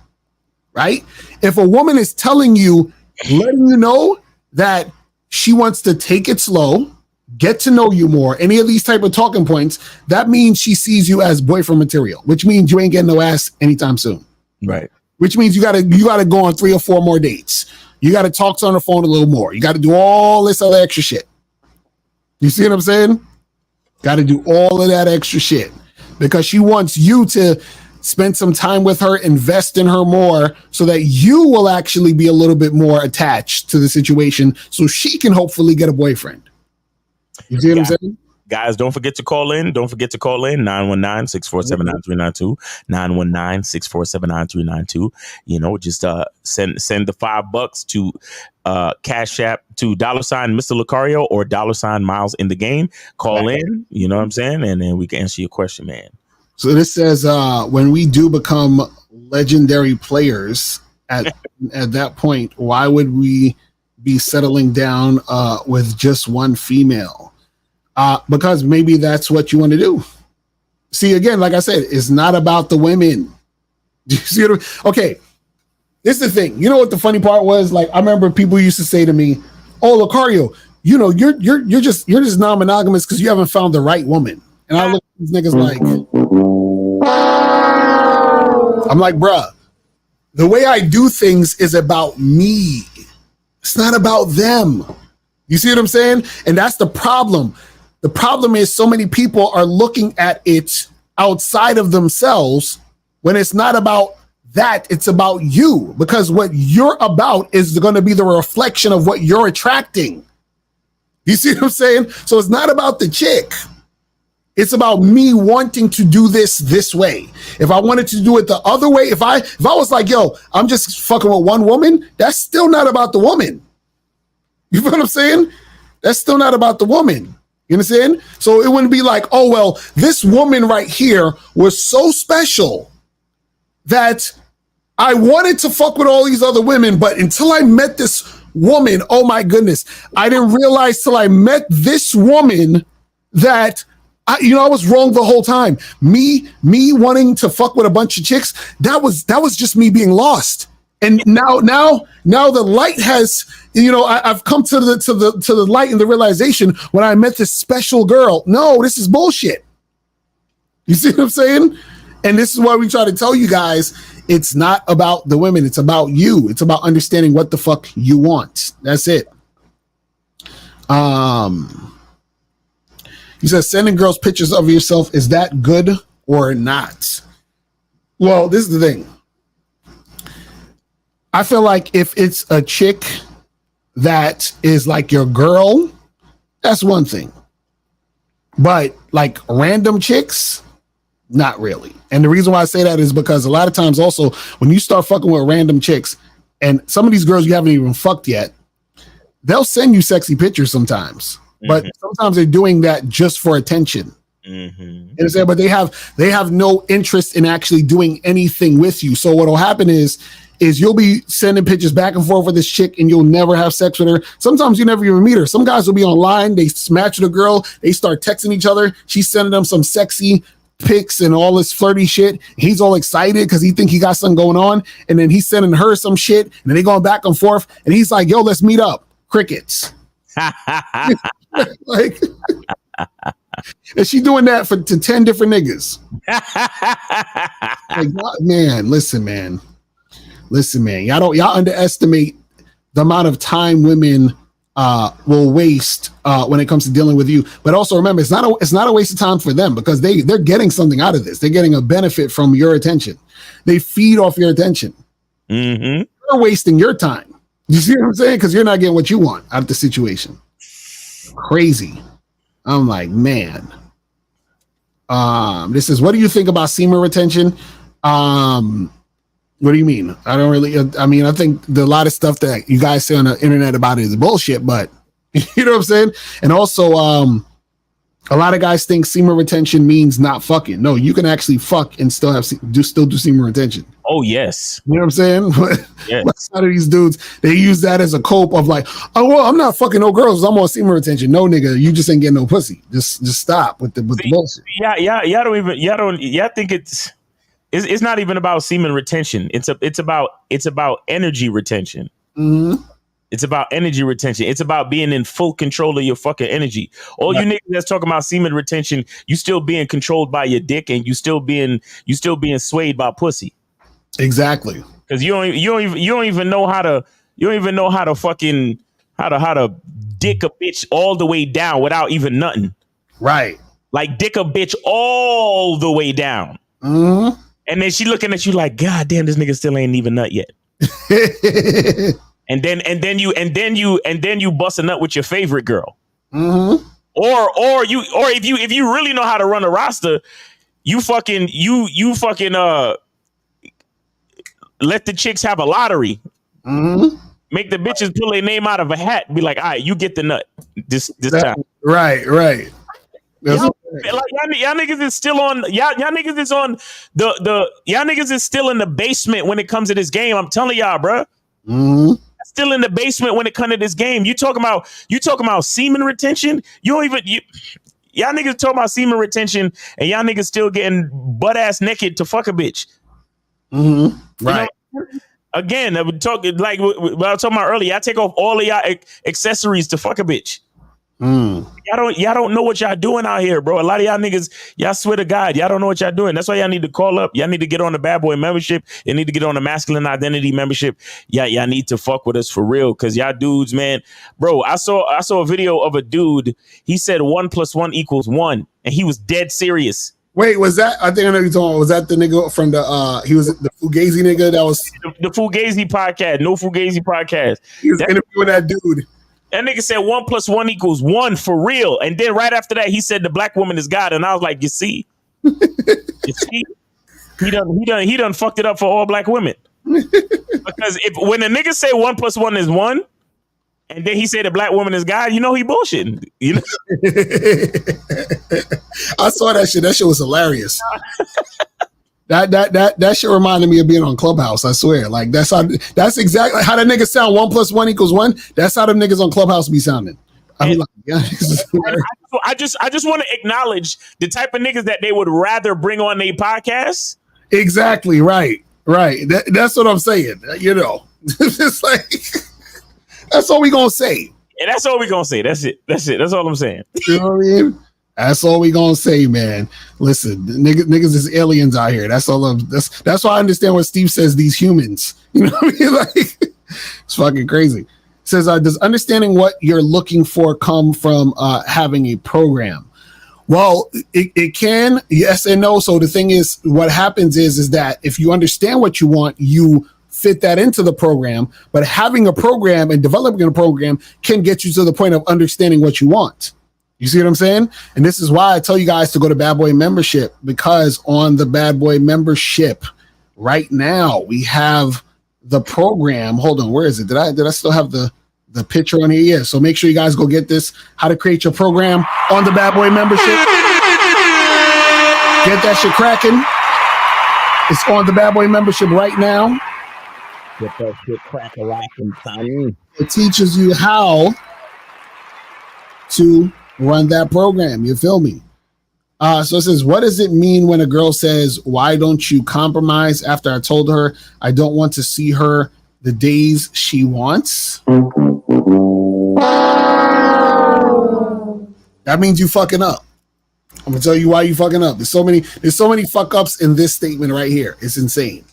Right? If a woman is telling you, letting you know that she wants to take it slow, get to know you more, any of these type of talking points, that means she sees you as boyfriend material, which means you ain't getting no ass anytime soon. Right. Which means you gotta go on 3 or 4 more dates. You gotta talk to her on the phone a little more. You gotta do all this other extra shit. You see what I'm saying? Gotta do all of that extra shit because she wants you to spend some time with her, invest in her more so that you will actually be a little bit more attached to the situation so she can hopefully get a boyfriend. You see what I'm saying? Guys, don't forget to call in. 919-647-9392. 919-647-9392. You know, just send the $5 to Cash App to $sign Mr. Lucario or $sign Miles in the game. Call in, you know what I'm saying? And then we can answer your question, man. So this says when we do become legendary players at that point, why would we be settling down with just one female? Because maybe that's what you want to do. See, again, like I said, it's not about the women. Do you see what okay, this is the thing. You know what the funny part was? Like, I remember people used to say to me, "Oh, Lucario, you know, you're just non-monogamous because you haven't found the right woman." And I look at these niggas like, I'm like, bruh, the way I do things is about me. It's not about them. You see what I'm saying? And that's the problem. The problem is so many people are looking at it outside of themselves when it's not about that. It's about you, because what you're about is going to be the reflection of what you're attracting. You see what I'm saying? So it's not about the chick. It's about me wanting to do this way. If I wanted to do it the other way, if I was like, yo, I'm just fucking with one woman, that's still not about the woman. You feel what I'm saying? That's still not about the woman. You understand? So it wouldn't be like, oh, well, this woman right here was so special that I wanted to fuck with all these other women, but until I met this woman, oh my goodness, I didn't realize till I met this woman that I was wrong the whole time. Me wanting to fuck with a bunch of chicks, that was just me being lost. And now the light has, I've come to the light and the realization when I met this special girl. No, this is bullshit. You see what I'm saying? And this is why we try to tell you guys, it's not about the women. It's about you. It's about understanding what the fuck you want. That's it. He says, sending girls pictures of yourself, is that good or not? Well, this is the thing. I feel like if it's a chick that is like your girl, that's one thing. But like random chicks, not really. And the reason why I say that is because a lot of times also when you start fucking with random chicks, and some of these girls you haven't even fucked yet, they'll send you sexy pictures sometimes. But sometimes they're doing that just for attention. Mm-hmm. But they have no interest in actually doing anything with you. So what'll happen is you'll be sending pictures back and forth with this chick and you'll never have sex with her. Sometimes you never even meet her. Some guys will be online, they match with a girl, they start texting each other. She's sending them some sexy pics and all this flirty shit. He's all excited because he think he got something going on. And then he's sending her some shit and then they going back and forth. And he's like, yo, let's meet up. Crickets. Like, and she doing that to 10 different niggas. Like, man, listen, man. Y'all underestimate the amount of time women will waste when it comes to dealing with you. But also remember, it's not a waste of time for them because they're getting something out of this. They're getting a benefit from your attention. They feed off your attention. Mm-hmm. You're wasting your time. You see what I'm saying? Because you're not getting what you want out of the situation. Crazy. I'm like, man. This is, what do you think about semen retention? What do you mean? I don't really, I think a lot of stuff that you guys say on the internet about it is bullshit, but you know what I'm saying? And also, a lot of guys think semen retention means not fucking. No, you can actually fuck and still do semen retention. Oh, yes. You know what I'm saying? Yes. But a lot of these dudes, they use that as a cope of like, oh, well, I'm not fucking no girls. I'm on semen retention. No, nigga, you just ain't getting no pussy. Just stop with the bullshit. Yeah. Think it's not even about semen retention. It's about energy retention. Mm-hmm. It's about energy retention. It's about being in full control of your fucking energy. All you niggas that's talking about semen retention, you still being controlled by your dick, and you still being swayed by pussy. Exactly. Because you don't even know how to fucking how to dick a bitch all the way down without even nothing. Right. Like dick a bitch all the way down. Mm-hmm. And then she looking at you like, God damn, this nigga still ain't even nut yet. and then you bust a nut with your favorite girl. Mm-hmm. Or if you really know how to run a roster, you fucking let the chicks have a lottery. Mm-hmm. Make the bitches pull their name out of a hat. Be like, all right, you get the nut this time. Right. Y'all niggas is still on. Y'all niggas is on y'all niggas is still in the basement when it comes to this game. I'm telling y'all, bro. Mm-hmm. Still in the basement when it comes to this game. You talking about semen retention? Y'all niggas talking about semen retention, and y'all niggas still getting butt ass naked to fuck a bitch. Mm-hmm. Right. You know, again, I would talk like what I was talking about earlier. I take off all of y'all accessories to fuck a bitch. Y'all don't know what y'all doing out here, bro. A lot of y'all niggas, y'all swear to God, y'all don't know what y'all doing. That's why y'all need to call up. Y'all need to get on the Bad Boy membership. You need to get on the Masculine Identity membership. Y'all need to fuck with us for real, because y'all dudes, man, bro. I saw a video of a dude. He said 1 + 1 = 1, and he was dead serious. Wait, was that? I think I know you're talking about. Was that the nigga from the? He was the Fugazi nigga that was the Fugazi podcast. No Fugazi podcast. He was interviewing that dude. That nigga said 1 + 1 = 1 for real. And then right after that, he said the black woman is God. And I was like, you see, he done fucked it up for all black women. Because when a nigga say 1 + 1 = 1, and then he said the black woman is God, you know he bullshitting. You know? I saw that shit. That shit was hilarious. That shit reminded me of being on Clubhouse. I swear, like that's exactly how that nigga sound. 1 + 1 = 1. That's how them niggas on Clubhouse be sounding. I mean, like, yeah. I just want to acknowledge the type of niggas that they would rather bring on their podcast. Exactly right. That's what I'm saying. You know, it's like that's all we gonna say. And that's all we gonna say. That's it. That's all I'm saying. You know what I mean? That's all we gonna say, man. Listen, niggas is aliens out here. That's all. That's why I understand what Steve says. These humans, you know what I mean? Like, it's fucking crazy. It says, does understanding what you're looking for come from having a program? Well, it can, yes and no. So the thing is, what happens is that if you understand what you want, you fit that into the program. But having a program and developing a program can get you to the point of understanding what you want. You see what I'm saying? And this is why I tell you guys to go to Bad Boy membership, because on the Bad Boy membership right now, we have the program. Hold on. Where is it? Did I still have the picture on here? Yeah. So make sure you guys go get this, how to create your program on the Bad Boy membership. Get that shit cracking. It's on the Bad Boy membership right now. Get that shit cracking, son. It teaches you how to run that program. You feel me? So it says, what does it mean when a girl says, why don't you compromise, after I told her I don't want to see her the days she wants? That means you fucking up. I'm gonna tell you why you fucking up. There's so many fuck ups in this statement right here. It's insane.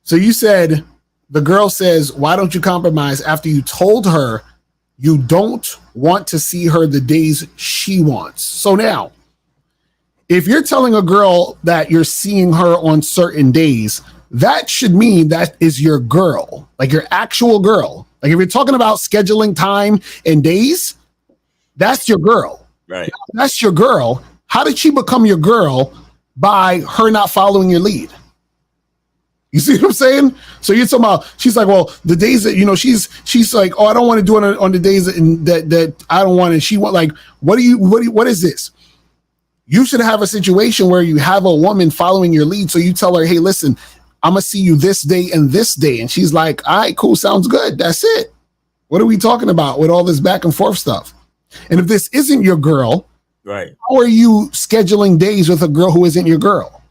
So you said, the girl says, why don't you compromise, after you told her you don't want to see her the days she wants. So now, if you're telling a girl that you're seeing her on certain days, that should mean that is your girl, like your actual girl. Like if you're talking about scheduling time and days, that's your girl. Right. That's your girl. How did she become your girl? By her not following your lead. You see what I'm saying? So you're talking about, she's like, well, the days that, you know, she's like, oh, I don't want to do it on the days that I don't want. And she want, like, what is this? You should have a situation where you have a woman following your lead. So you tell her, hey, listen, I'm going to see you this day and this day. And she's like, all right, cool. Sounds good. That's it. What are we talking about with all this back and forth stuff? And if this isn't your girl, right, how are you scheduling days with a girl who isn't your girl?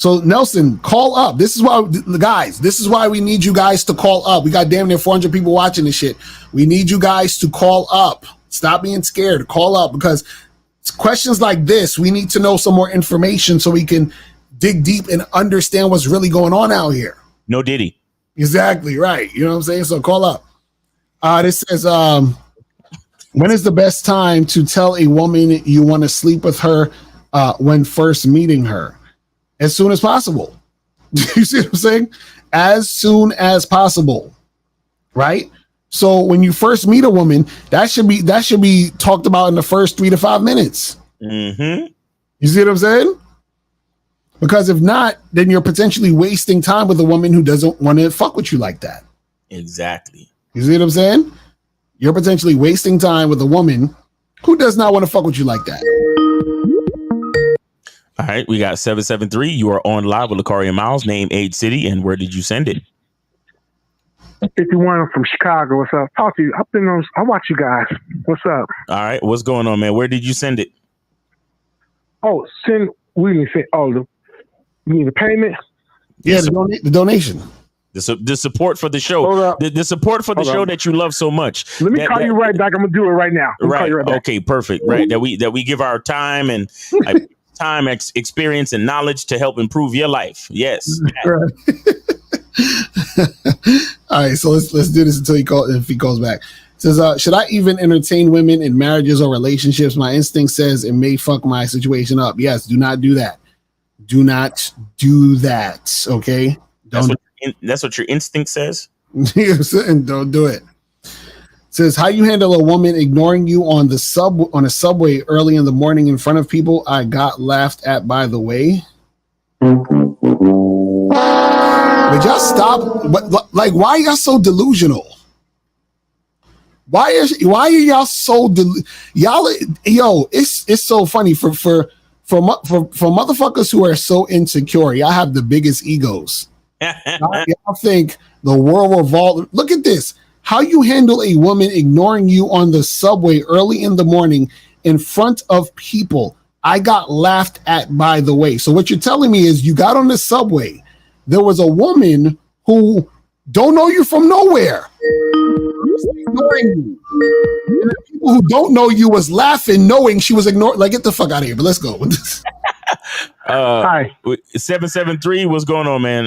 So Nelson, call up. This is why, guys, this is why we need you guys to call up. We got damn near 400 people watching this shit. We need you guys to call up. Stop being scared. Call up, because questions like this, we need to know some more information so we can dig deep and understand what's really going on out here. No Diddy. Exactly right. You know what I'm saying? So call up. This says, when is the best time to tell a woman you want to sleep with her when first meeting her? As soon as possible. You see what I'm saying? As soon as possible. Right? So when you first meet a woman, that should be talked about in the first 3 to 5 minutes. Mm-hmm. You see what I'm saying? Because if not, then you're potentially wasting time with a woman who doesn't want to fuck with you like that. Exactly. You see what I'm saying? You're potentially wasting time with a woman who does not want to fuck with you like that. All right, we got 773. You are on live with Lucario Miles. Name, age, city, and where did you send it? 51 from Chicago. What's up? Talk to you. I watch you guys. What's up? All right, what's going on, man? Where did you send it? Oh, we didn't say. Oh, you mean the payment? Yeah, the donation. The support for the show. The support for the show that you love so much. Let me call you right back. I'm gonna do it right now. Right. Okay. Perfect. Right. That we give our time and experience and knowledge to help improve your life. Yes. Right. All right. So let's do this until he calls back. It says, should I even entertain women in marriages or relationships? My instinct says it may fuck my situation up. Yes. Do not do that. Do not do that. Okay. That's what your instinct says. And don't do it. It says, how you handle a woman ignoring you on a subway early in the morning in front of people I got laughed at, by the way. Would y'all stop? Like, why are y'all so delusional? Why are y'all so it's so funny for motherfuckers who are so insecure. Y'all have the biggest egos. Y'all think the world revolves. Look at this. How you handle a woman ignoring you on the subway early in the morning in front of people I got laughed at, by the way. So what you're telling me is you got on the subway. There was a woman who don't know you from nowhere. Ignoring you. And the people who don't know you was laughing, knowing she was ignored. Like, get the fuck out of here. But let's go with this. Hi. 773. What's going on, man?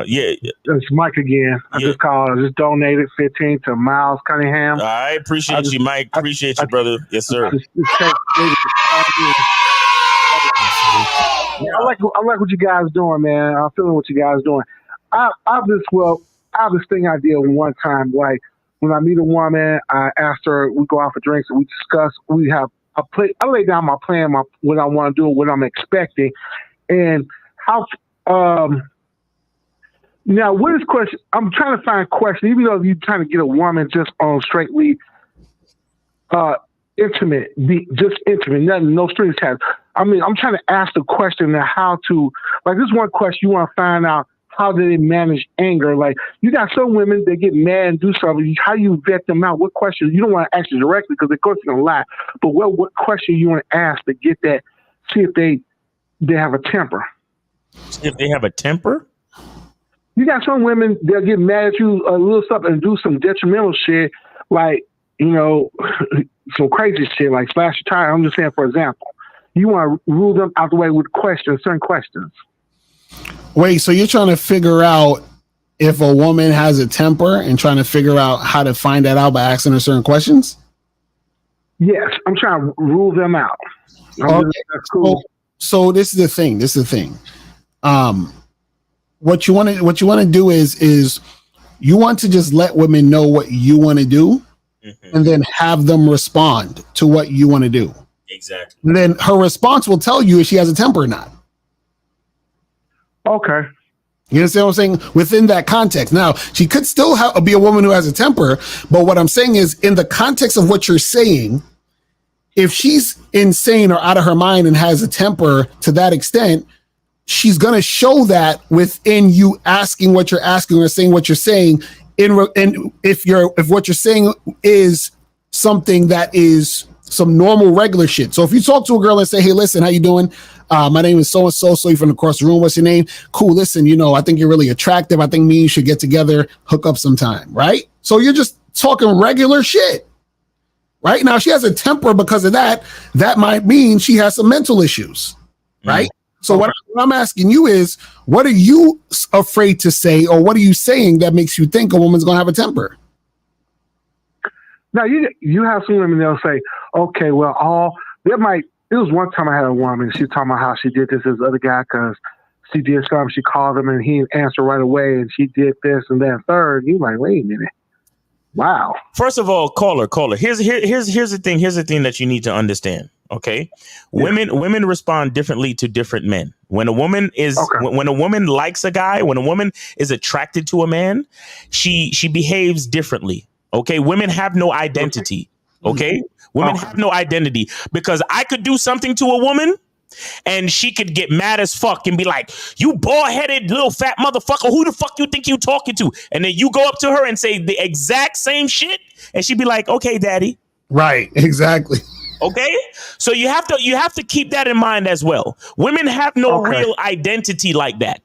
Yeah. It's Mike again. I just called. I just donated 15 to Miles Cunningham. I appreciate you, Mike. Appreciate you, brother. Yes, sir. I like what you guys doing, man. I'm feeling what you guys doing. I have this thing I did one time. Like, when I meet a woman, I ask her, we go out for drinks and we discuss. I lay down my plan, what I want to do, what I'm expecting, and how. Now, what is question? I'm trying to find a question, even though you're trying to get a woman just on straightly intimate, just intimate, nothing, no strings attached. I mean, I'm trying to ask the question of how to, like, this one question you want to find out. How do they manage anger? Like, you got some women that get mad and do something. How you vet them out? What question? You don't want to ask it directly because of course they're gonna lie. But what question you want to ask to get that? See if they have a temper. If they have a temper, you got some women they'll get mad at you a little something and do some detrimental shit, like some crazy shit, like slash your tire. I'm just saying, for example, you want to rule them out the way with questions, certain questions. Wait, so you're trying to figure out if a woman has a temper and trying to figure out how to find that out by asking her certain questions? Yes, I'm trying to rule them out. Okay. That's cool. So this is the thing. What you want to do is you want to just let women know what you want to do, and then have them respond to what you want to do. Exactly. And then her response will tell you if she has a temper or not. Okay. You understand what I'm saying? Within that context. Now, she could still be a woman who has a temper, but what I'm saying is, in the context of what you're saying, if she's insane or out of her mind and has a temper to that extent, she's going to show that within you asking what you're asking or saying what you're saying. And if what you're saying is something that is some normal regular shit. So if you talk to a girl and say, hey, listen, how you doing? My name is so-and-so, so you're from across the room. What's your name? Cool, listen, I think you're really attractive. I think me and you should get together, hook up sometime, right? So you're just talking regular shit, right? Now, she has a temper because of that. That might mean she has some mental issues, right? So what I'm asking you is, what are you afraid to say, or what are you saying that makes you think a woman's going to have a temper? Now, you have some women that'll say, okay, well, there was one time I had a woman, she was talking about how she did this as other guy because she did something, she called him and he didn't answer right away, and she did this and then third. You're like, wait a minute. Wow. First of all, caller. Here's the thing. Here's the thing that you need to understand. Okay, women respond differently to different men. When a woman when a woman likes a guy, when a woman is attracted to a man, she behaves differently. Okay, women have no identity. Okay, women have no identity, because I could do something to a woman and she could get mad as fuck and be like, you bald-headed little fat motherfucker, who the fuck you think you talking to? And then you go up to her and say the exact same shit, and she'd be like, okay, daddy. Right, exactly. Okay, so you have to keep that in mind as well. Women have no real identity like that.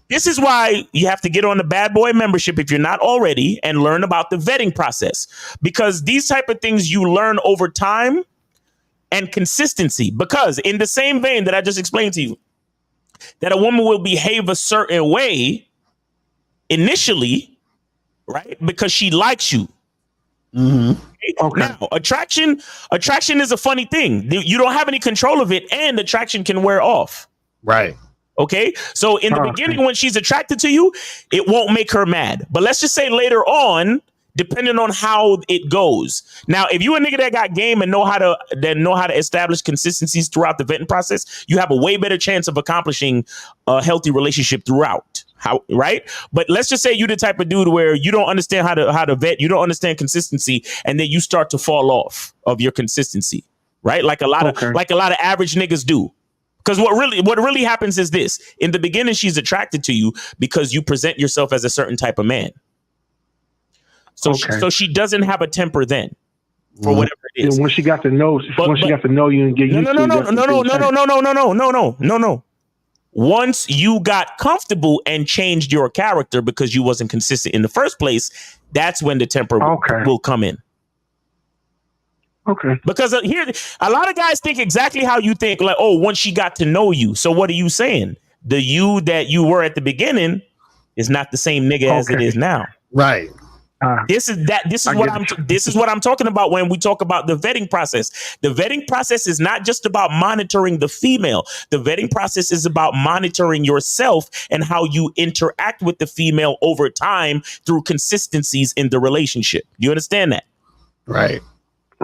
This is why you have to get on the Bad Boy membership if you're not already, and learn about the vetting process, because these type of things you learn over time and consistency. Because in the same vein that I just explained to you, that a woman will behave a certain way initially, right, because she likes you. Okay. Now, attraction is a funny thing. You don't have any control of it, and attraction can wear off. Right. Okay. So in the beginning, when she's attracted to you, it won't make her mad. But let's just say later on, depending on how it goes. Now, if you a nigga that got game and know how to establish consistencies throughout the vetting process, you have a way better chance of accomplishing a healthy relationship throughout. Right? But let's just say you're the type of dude where you don't understand how to vet, you don't understand consistency, and then you start to fall off of your consistency, right? Like a lot of average niggas do. Because what really happens is this: in the beginning, she's attracted to you because you present yourself as a certain type of man. So she doesn't have a temper then, for whatever it is. And when she got to know, she got to know you and get used to No. Once you got comfortable and changed your character because you wasn't consistent in the first place, that's when the temper will come in. Okay. Because here, a lot of guys think exactly how you think. Like, oh, once she got to know you. So what are you saying? The you that you were at the beginning is not the same nigga as it is now. Right. This is what I'm talking about when we talk about the vetting process. The vetting process is not just about monitoring the female. The vetting process is about monitoring yourself and how you interact with the female over time through consistencies in the relationship. Do you understand that? Right.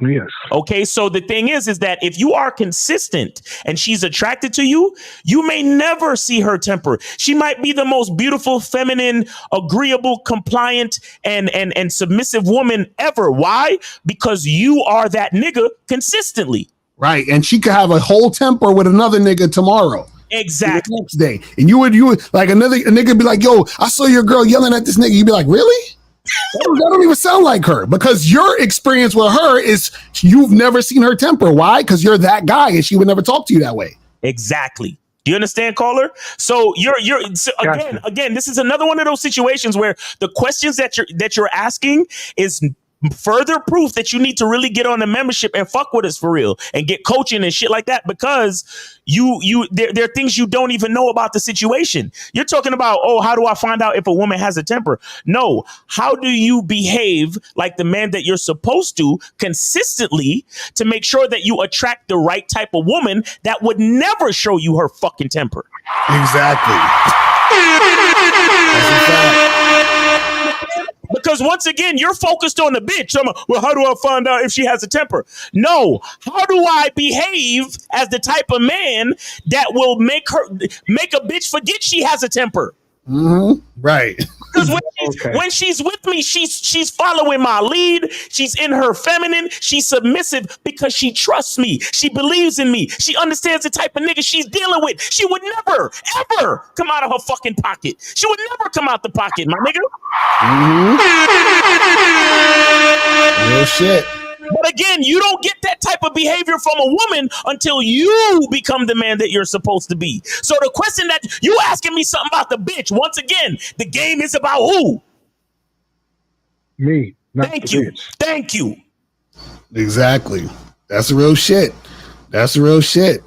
Yes. Okay, so the thing is that if you are consistent and she's attracted to you, you may never see her temper. She might be the most beautiful, feminine, agreeable, compliant, and submissive woman ever. Why? Because you are that nigga consistently. Right, and she could have a whole temper with another nigga tomorrow. Exactly. The next day, and you would like a nigga be like, "Yo, I saw your girl yelling at this nigga." You'd be like, "Really?" That don't even sound like her, because your experience with her is you've never seen her temper. Why? Because you're that guy and she would never talk to you that way. Exactly. Do you understand, caller? So again, this is another one of those situations where the questions that you're asking is further proof that you need to really get on the membership and fuck with us for real and get coaching and shit like that, because there are things you don't even know about the situation. You're talking about, oh, how do I find out if a woman has a temper? No, how do you behave like the man that you're supposed to consistently to make sure that you attract the right type of woman that would never show you her fucking temper? Exactly. Because once again, you're focused on the bitch. Well, how do I find out if she has a temper? No. How do I behave as the type of man that will make a bitch forget she has a temper? Mm-hmm. Right. Because when she's with me, she's following my lead. She's in her feminine. She's submissive because she trusts me. She believes in me. She understands the type of nigga she's dealing with. She would never, ever come out of her fucking pocket. She would never come out the pocket, my nigga. Mm-hmm. Real shit. But again, you don't get that type of behavior from a woman until you become the man that you're supposed to be. So the question that you asking me something about the bitch, once again, the game is about who? Me. Thank you. Bitch. Thank you. Exactly. That's the real shit. That's the real shit.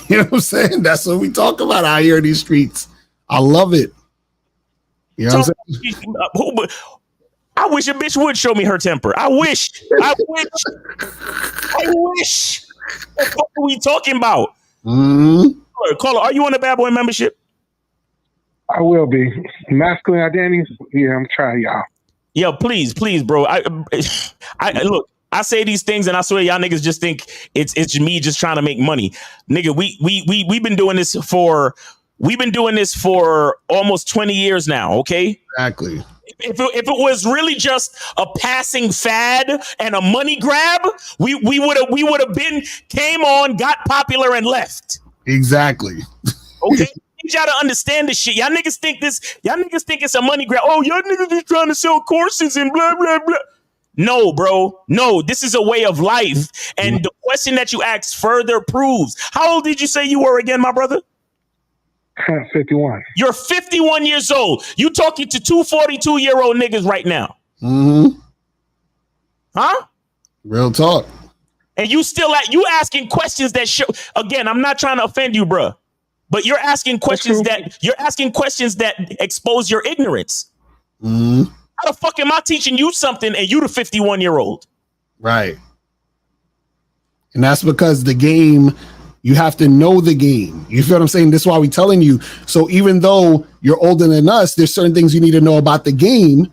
You know what I'm saying? That's what we talk about out here in these streets. I love it. You know what I'm saying? I wish a bitch would show me her temper. I wish. What the fuck are we talking about? Mm-hmm. Caller, are you on the Bad Boy membership? I will be. Masculine identities? Yeah, I'm trying, y'all. Yo, please, bro. I look. I say these things and I swear y'all niggas just think it's me just trying to make money. Nigga, we've been doing this for almost 20 years now, okay? Exactly. If it was really just a passing fad and a money grab, we would have been came on, got popular and left. Exactly. Okay? I need y'all to understand this shit. Y'all niggas think it's a money grab. Oh, y'all niggas just trying to sell courses and blah blah blah. No, bro. No, this is a way of life. And the question that you asked further proves. How old did you say you were again, my brother? 51. You're 51 years old. You talking to two 42-year-old niggas right now. Mm-hmm. Huh? Real talk. And you asking questions that show. Again, I'm not trying to offend you, bro. But you're asking questions that expose your ignorance. Mm-hmm. How the fuck am I teaching you something and you the 51-year-old? Right. And that's because the game, you have to know the game. You feel what I'm saying? This is why we're telling you. So even though you're older than us, there's certain things you need to know about the game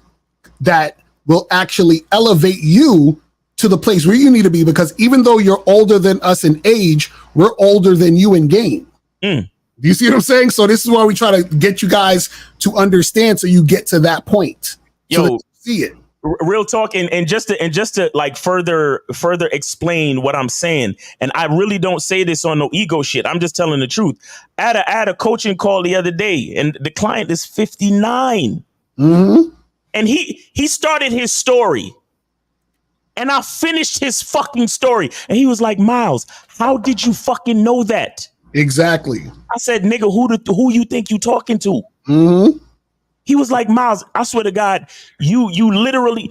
that will actually elevate you to the place where you need to be. Because even though you're older than us in age, we're older than you in game. Mm. Do you see what I'm saying? So this is why we try to get you guys to understand so you get to that point. Yo, so see it. Real talk, and just to like further explain what I'm saying, and I really don't say this on no ego shit. I'm just telling the truth. I had a coaching call the other day, and the client is 59, and he started his story, and I finished his fucking story, and he was like, "Miles, how did you fucking know that?" Exactly. I said, "Nigga, who you think you talking to?" He was like, "Miles, I swear to God, you literally,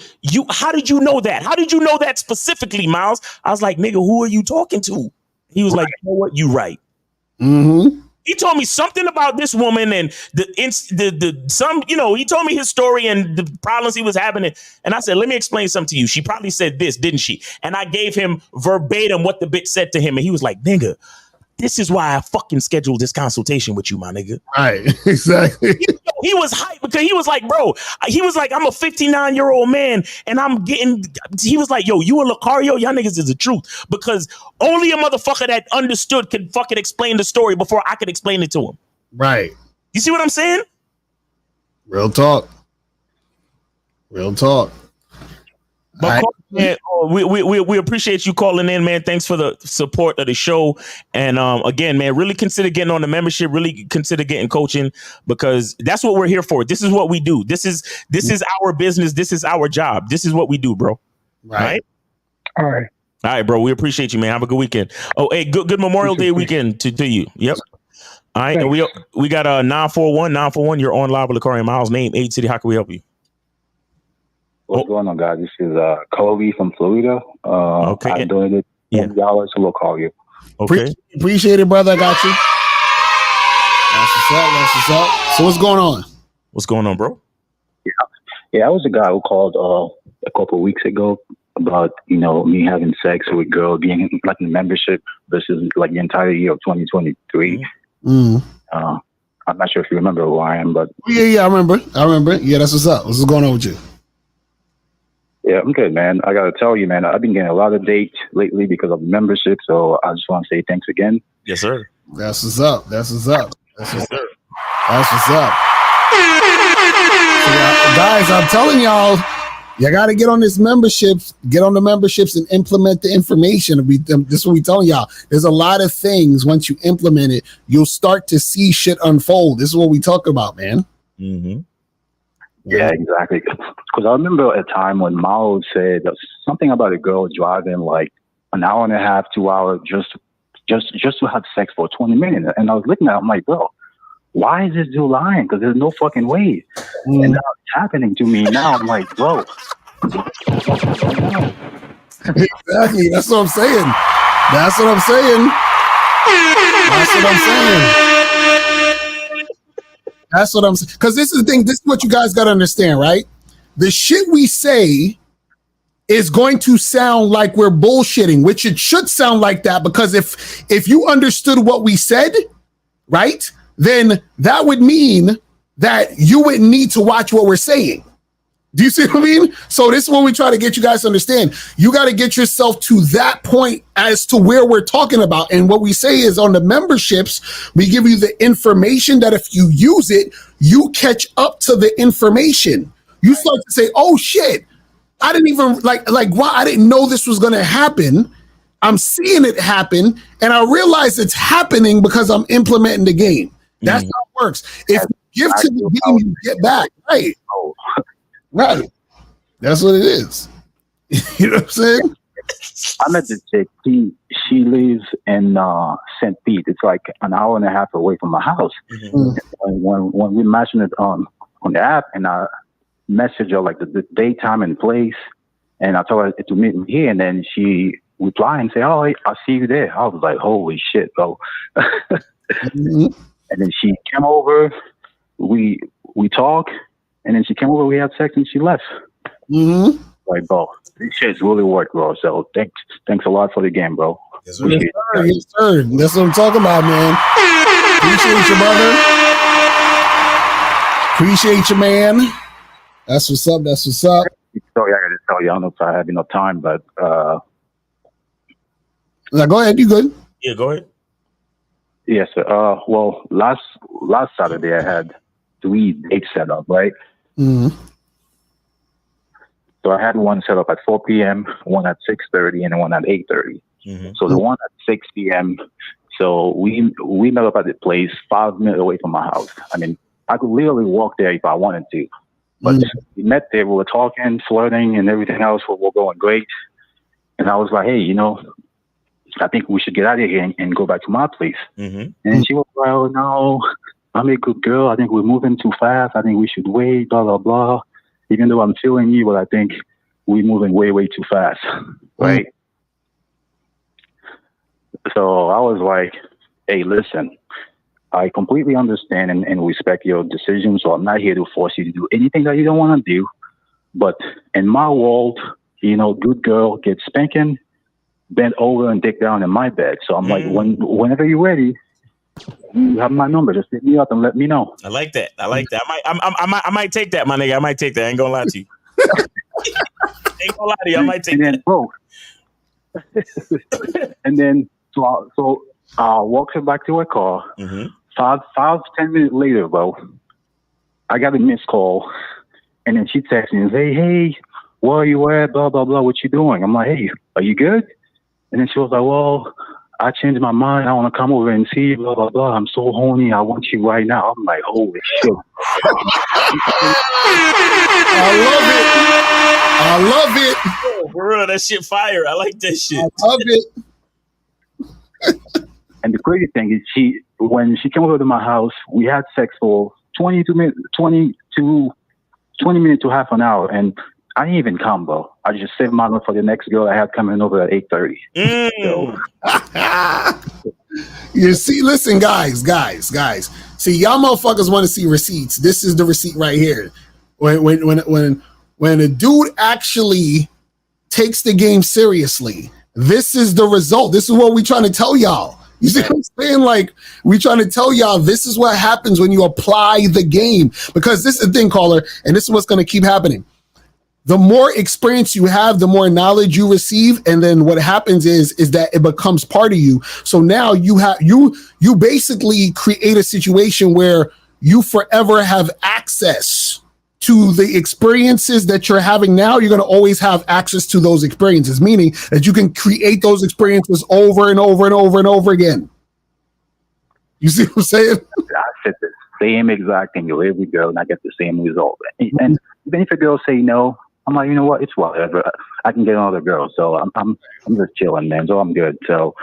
how did you know that? How did you know that specifically, Miles?" I was like, "Nigga, who are you talking to?" He was like, "You know what? You right." He told me something about this woman and he told me his story and the problems he was having. And I said, "Let me explain something to you. She probably said this, didn't she?" And I gave him verbatim what the bitch said to him. And he was like, "Nigga, this is why I fucking scheduled this consultation with you, my nigga." Right, exactly. He was hyped because he was like, bro, I'm a 59-year-old man and he was like, "Yo, you and Lucario, y'all niggas is the truth." Because only a motherfucker that understood could fucking explain the story before I could explain it to him. Right. You see what I'm saying? Real talk. Real talk. But man, we appreciate you calling in, man. Thanks for the support of the show. And again, man, really consider getting on the membership. Really consider getting coaching, because that's what we're here for. This is what we do. This is our business. This is our job. This is what we do, bro. Right. All right, bro. We appreciate you, man. Have a good weekend. Oh, hey, good Memorial Day weekend to you. Yep. All right, and we got 941. You're on live with Lucario Miles. Name, age, city. How can we help you? What's going on, guys? This is Kobe from Florida. Okay. I donated $10 to Lucario. Okay. Appreciate it, brother. I got you. That's what's up. So what's going on? What's going on, bro? Yeah, I was the guy who called a couple of weeks ago about, me having sex with girl being like in membership versus like the entire year of 2023. I'm not sure if you remember who I am, but yeah, I remember. Yeah, that's what's up. What's going on with you? Yeah, I'm good, man. I got to tell you, man, I've been getting a lot of dates lately because of membership. So I just want to say thanks again. Yes, sir. That's what's up. So, guys, I'm telling y'all, you got to get on this memberships, and implement the information. This is what we telling y'all. There's a lot of things. Once you implement it, you'll start to see shit unfold. This is what we talk about, man. Yeah, exactly. Because I remember a time when Mao said something about a girl driving like an hour and a half, 2 hours just to have sex for 20 minutes. And I was looking at it, I'm like, bro, why is this dude lying? Because there's no fucking way. And now it's happening to me. Now I'm like, bro. Exactly. That's what I'm saying. That's what I'm saying. That's what I'm saying. That's what I'm saying. Because this is the thing. This is what you guys got to understand, right? The shit we say is going to sound like we're bullshitting, which it should sound like that, because if you understood what we said, right, then that would mean that you wouldn't need to watch what we're saying. Do you see what I mean? So this is what we try to get you guys to understand. You got to get yourself to that point as to where we're talking about. And what we say is on the memberships, we give you the information that if you use it, you catch up to the information. You start to say, oh shit, I didn't even like why I didn't know this was going to happen. I'm seeing it happen, and I realize it's happening because I'm implementing the game. That's how it works. If you give to the game, you get back. Right. Right. That's what it is. You know what I'm saying? I met this chick. She lives in St. Pete. It's like an hour and a half away from my house. When we matched it on the app, and I messaged her like the date, time, and place, and I told her to meet me here, and then she replied and said, "Oh, I'll see you there." I was like, "Holy shit, bro!" And then she came over. We talked. And then she came over, we had sex, and she left. Like, bro, this shit's really worked, bro. So thanks a lot for the game, bro. Yes, sir. Yes, sir. That's what I'm talking about, man. Appreciate you, brother. Appreciate you, man. That's what's up. That's what's up. Sorry, I gotta tell you, I don't know if I have enough time, but now, go ahead. You good? Yeah, go ahead. Yes, sir. Well, last Saturday I had 3 dates set up, right? So I had one set up at 4 p.m., one at 6:30, and one at 8:30. So the one at 6 p.m., so we met up at the place 5 minutes away from my house. I mean, I could literally walk there if I wanted to. But we met there, we were talking, flirting, and everything else was going great. And I was like, hey, you know, I think we should get out of here and go back to my place. And she was like, oh, no, I'm a good girl. I think we're moving too fast. I think we should wait, blah, blah, blah. Even though I'm feeling you, but I think we're moving way, way too fast, right? So I was like, hey, listen, I completely understand and respect your decision, so I'm not here to force you to do anything that you don't want to do. But in my world, you know, good girl gets spanking, bent over and dick down in my bed. So I'm like, whenever you're ready, you have my number. Just hit me up and let me know. I like that. I might take that, my nigga. I might take that. I ain't gonna lie to you. Ain't gonna lie to you. I might take that. And then so I walked her back to her car. 5-10 minutes later, bro, I got a missed call, and then she texted me and said, hey, where are you at? Blah blah blah. What you doing? I'm like, hey, are you good? And then she was like, well, I changed my mind. I want to come over and see you, blah, blah, blah. I'm so horny. I want you right now. I'm like, holy shit. I love it. Oh, for real, that shit fire. I like that shit. I love it. And the crazy thing is when she came over to my house, we had sex for 20 minutes to half an hour. And I didn't even come, bro. I just saved my note for the next girl I had coming over at 8:30. So. You see, listen, guys. See, y'all motherfuckers want to see receipts. This is the receipt right here. When a dude actually takes the game seriously, this is the result. This is what we're trying to tell y'all. You see what I'm saying? Like, we're trying to tell y'all this is what happens when you apply the game. Because this is the thing, caller, and this is what's going to keep happening. The more experience you have, the more knowledge you receive, and then what happens is that it becomes part of you. So now you basically create a situation where you forever have access to the experiences that you're having now. You're going to always have access to those experiences, meaning that you can create those experiences over and over and over and over again. You see what I'm saying? I said same exact thing with every girl, and I get the same result. And even if a girl say no, I'm like, you know what? It's whatever. I can get another girl, so I'm just chilling, man. So I'm good. So,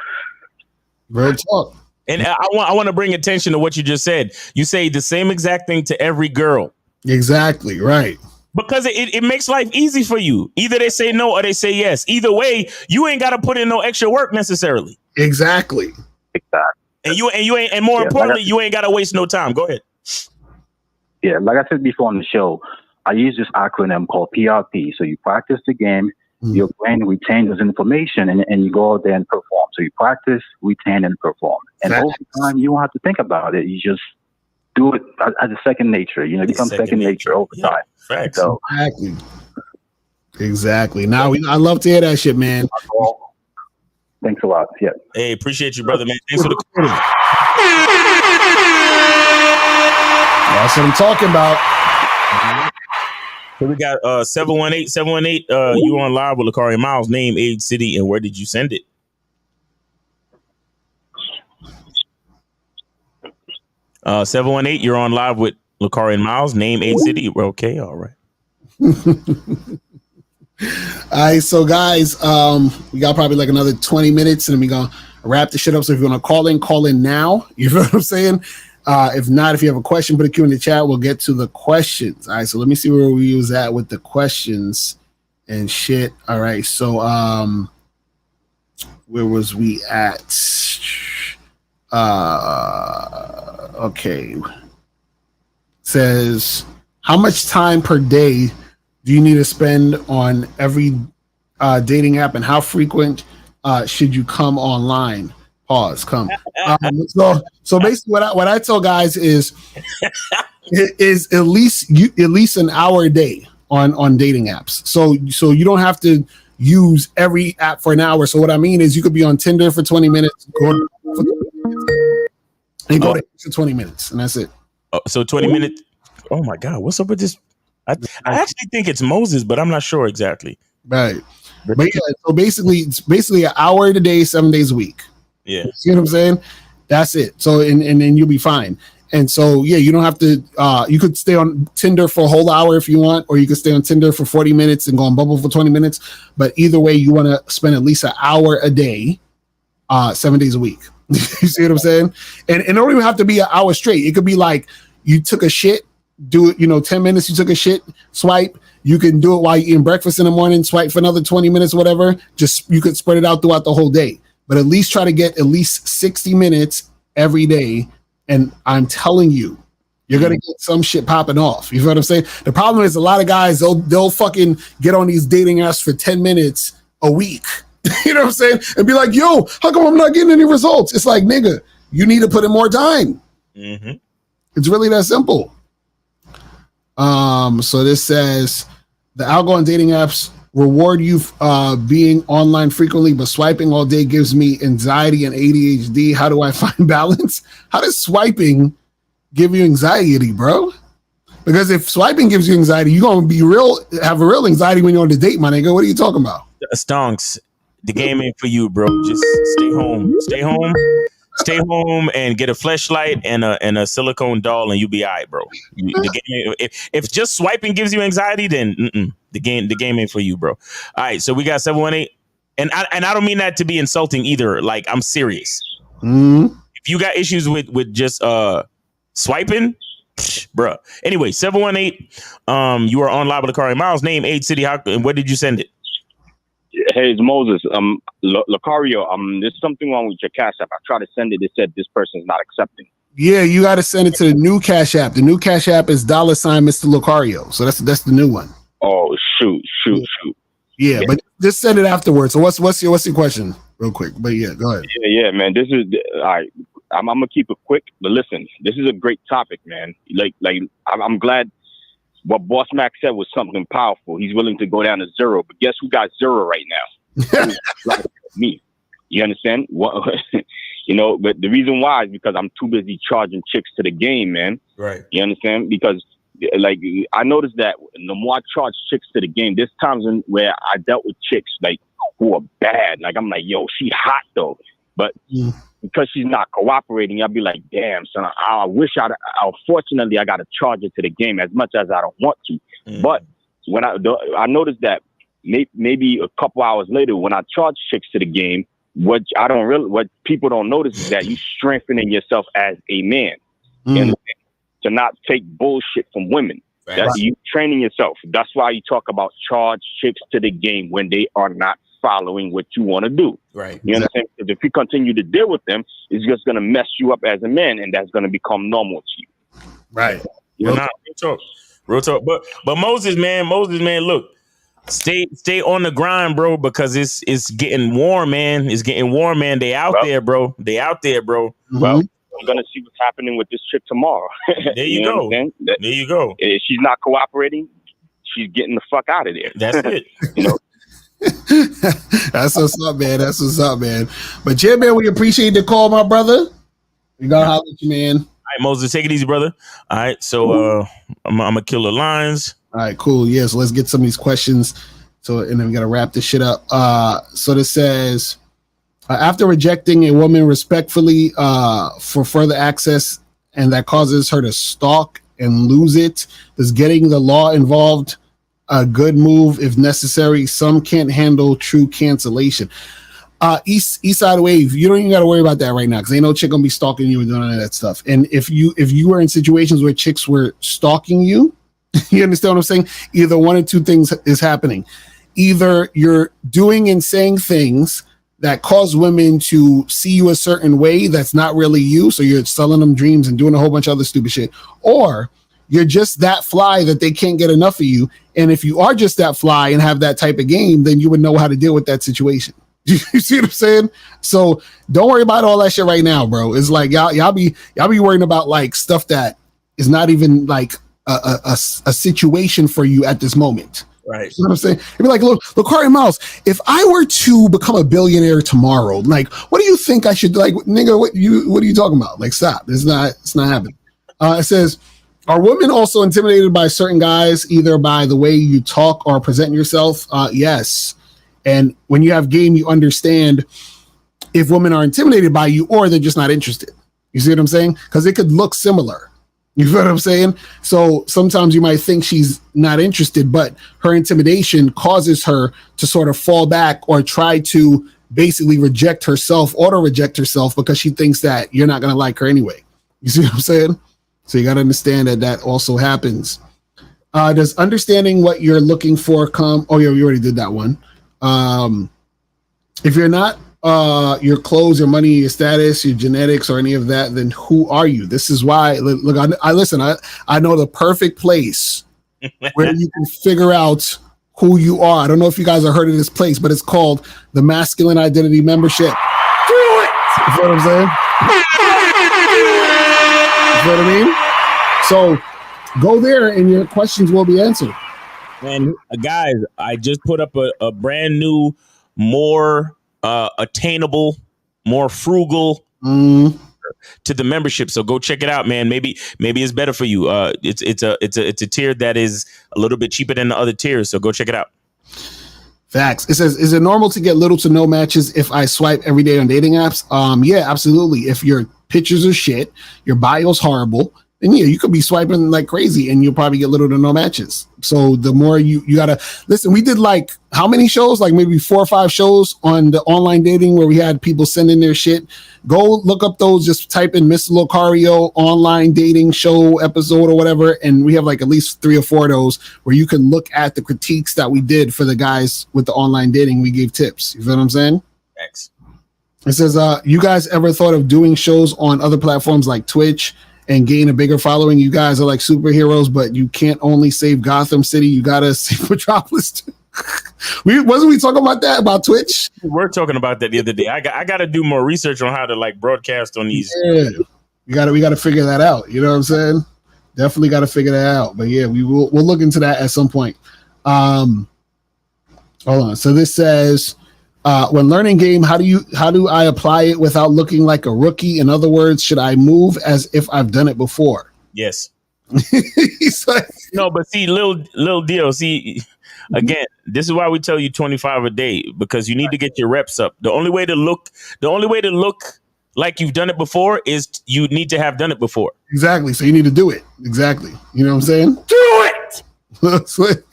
real talk. And I want to bring attention to what you just said. You say the same exact thing to every girl. Exactly, right. Because it makes life easy for you. Either they say no or they say yes. Either way, you ain't got to put in no extra work necessarily. Exactly. And more importantly, you ain't got to waste no time. Go ahead. Yeah, like I said before on the show, I use this acronym called PRP. So you practice the game, your brain retains this information, and you go out there and perform. So you practice, retain, and perform. And over time, you don't have to think about it. You just do it as a second nature. You know, it becomes second nature over time. Facts. So, Exactly. Now, I love to hear that shit, man. Thanks a lot. Yeah. Hey, appreciate you, brother, man. Thanks for the call. That's what I'm talking about. So we got 718. You on live with Lakari Miles. Name, age, city, and where did you send it? Uh, 718. You're on live with Lakari Miles. Name, age, city. Okay, all right. All right, so guys, we got probably like another 20 minutes, and then we're gonna wrap the shit up. So if you want to call in now. You know what I'm saying? If not, if you have a question, put a Q in the chat. We'll get to the questions. All right, so let me see where we was at with the questions and shit. All right, so where was we at? Okay. Says, how much time per day do you need to spend on every dating app, and how frequent should you come online? Pause. Come. So basically, what I tell guys is at least an hour a day on dating apps. So you don't have to use every app for an hour. So what I mean is, you could be on Tinder for 20 minutes, go to for 20 minutes, and that's it. So 20 minutes. Oh my God, what's up with this? I actually think it's Moses, but I'm not sure exactly. Right. But yeah, so it's basically an hour a day, 7 days a week. Yeah. See what I'm saying? That's it. So and then you'll be fine. And so yeah, you don't have to you could stay on Tinder for a whole hour if you want, or you could stay on Tinder for 40 minutes and go on Bumble for 20 minutes. But either way, you want to spend at least an hour a day, 7 days a week. You see what I'm saying? And it don't even have to be an hour straight. It could be like you took a shit, do it, 10 minutes, you took a shit, swipe. You can do it while you're eating breakfast in the morning, swipe for another 20 minutes, whatever. Just, you could spread it out throughout the whole day. But at least try to get at least 60 minutes every day. And I'm telling you, you're going to get some shit popping off. You know what I'm saying? The problem is, a lot of guys, they'll fucking get on these dating apps for 10 minutes a week. You know what I'm saying? And be like, yo, how come I'm not getting any results? It's like, nigga, you need to put in more time. Mm-hmm. It's really that simple. So this says, the algo dating apps reward you being online frequently, but swiping all day gives me anxiety and ADHD. How do I find balance? How does swiping give you anxiety, bro? Because if swiping gives you anxiety, you're gonna have a real anxiety when you're on the date, my nigga. What are you talking about? Stonks, the game ain't for you, bro. Just stay home and get a fleshlight and a silicone doll, and you'll be all right, bro. The game, if just swiping gives you anxiety, then the game ain't for you, bro. All right, so we got 718, and I don't mean that to be insulting either. Like, I'm serious. Mm-hmm. If you got issues with just swiping, bro. Anyway, 718. You are on live with Lakari Miles. Name, age, city, and where did you send it? Hey, it's Moses. Lacario, there's something wrong with your Cash App. I tried to send it. It said this person's not accepting. Yeah, you got to send it to the new Cash App. The new Cash App is $, Mr. Lacario. So that's the new one. Oh, shoot. Yeah, but just send it afterwards. So what's your question, real quick? But yeah, go ahead. Yeah, man. This is all right. I'm gonna keep it quick, but listen, this is a great topic, man. Like I'm glad. What Boss Mac said was something powerful. He's willing to go down to zero, but guess who got zero right now? Me. You understand? What? But the reason why is because I'm too busy charging chicks to the game, man. Right. You understand? Because I noticed that the more I charge chicks to the game, there's times where I dealt with chicks who are bad. Like, I'm like, yo, she hot though. But because she's not cooperating, I'll be like, damn, son, I wish unfortunately, I got to charge it to the game as much as I don't want to. But when I noticed that maybe a couple hours later, when I charge chicks to the game, what people don't notice is that you strengthening yourself as a man, and to not take bullshit from women. That you training yourself. That's why you talk about charge chicks to the game when they are not following what you want to do. Right. You understand? Because if you continue to deal with them, it's just going to mess you up as a man, and that's going to become normal to you. Right. Real talk. But Moses, man, look, stay on the grind, bro, because it's getting warm, man. It's getting warm, man. They out there, bro. Well, I'm gonna see what's happening with this trip tomorrow. There you go. There you go. If she's not cooperating, she's getting the fuck out of there. That's it. You know. That's what's up, man. But yeah, man, we appreciate the call, my brother. We gotta holler at you, man. All right, Moses, take it easy, brother. All right, so I'm gonna kill the lines. All right, cool. Yeah, so let's get some of these questions. So, and then we gotta wrap this shit up. So this says, after rejecting a woman respectfully for further access, and that causes her to stalk and lose it, does getting the law involved a good move if necessary? Some can't handle true cancellation. East Side Wave, you don't even got to worry about that right now because ain't no chick gonna be stalking you and doing all of that stuff. And if you were in situations where chicks were stalking you, you understand what I'm saying? Either one or two things is happening. Either you're doing and saying things that cause women to see you a certain way that's not really you, so you're selling them dreams and doing a whole bunch of other stupid shit, or you're just that fly that they can't get enough of you. And if you are just that fly and have that type of game, then you would know how to deal with that situation. You see what I'm saying? So don't worry about all that shit right now, bro. It's like y'all be worrying about like stuff that is not even like a situation for you at this moment. Right. You know what I'm saying? It'd be like, look, Corey Miles, if I were to become a billionaire tomorrow, like, what do you think I should, like, nigga, what are you talking about? Like, stop. It's not happening. It says, are women also intimidated by certain guys, either by the way you talk or present yourself? Yes. And when you have game, you understand if women are intimidated by you or they're just not interested. You see what I'm saying? Because it could look similar. You feel what I'm saying? So sometimes you might think she's not interested, but her intimidation causes her to sort of fall back or try to basically reject herself, auto-reject herself because she thinks that you're not going to like her anyway. You see what I'm saying? So you got to understand that also happens. Does understanding what you're looking for come? Oh, yeah, we already did that one. If you're not your clothes, your money, your status, your genetics, or any of that, then who are you? This is why, look, I know the perfect place where you can figure out who you are. I don't know if you guys have heard of this place, but it's called the Masculine Identity Membership. Do it! You know what I'm saying? You know what I mean? So go there and your questions will be answered. And guys, I just put up a brand new, more attainable, more frugal to the membership. So go check it out, man. Maybe it's better for you. It's a tier that is a little bit cheaper than the other tiers. So go check it out. Facts. It says, is it normal to get little to no matches if I swipe every day on dating apps? Yeah, absolutely. If your pictures are shit, your bio's horrible, then yeah, you could be swiping like crazy and you'll probably get little to no matches. So the more you gotta listen, we did like how many shows? Like maybe 4 or 5 shows on the online dating where we had people send in their shit. Go look up those, just type in Mr. Locario online dating show episode or whatever. And we have like at least 3 or 4 of those where you can look at the critiques that we did for the guys with the online dating. We gave tips. You feel what I'm saying? Thanks. It says, you guys ever thought of doing shows on other platforms like Twitch and gain a bigger following? You guys are like superheroes, but you can't only save Gotham City. You gotta save Metropolis too. Wasn't we talking about that about Twitch? We were talking about that the other day. I got to do more research on how to like broadcast on these. Yeah, we got to figure that out. You know what I'm saying? Definitely got to figure that out. But yeah, we'll look into that at some point. Hold on. So this says, when learning game, how do I apply it without looking like a rookie? In other words, should I move as if I've done it before? Yes. He's like, no, but see, little deal. See, Again, this is why we tell you 25 a day, because you need to get your reps up. The only way to look like you've done it before is you need to have done it before. Exactly. So you need to do it. Exactly. You know what I'm saying? Do it.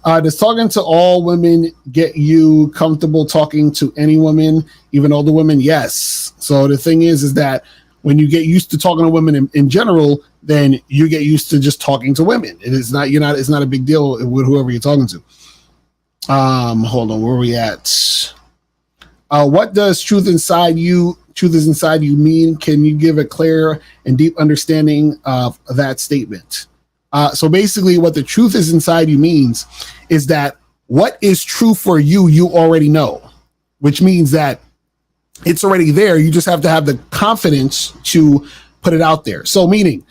Does talking to all women get you comfortable talking to any woman, even older women? Yes. So the thing is that when you get used to talking to women in general, then you get used to just talking to women. It's not a big deal with whoever you're talking to. Hold on, where are we at? What does truth is inside you mean? Can you give a clear and deep understanding of that statement? So basically what the truth is inside you means is that what is true for you, you already know, which means that it's already there. You just have to have the confidence to put it out there. So meaning,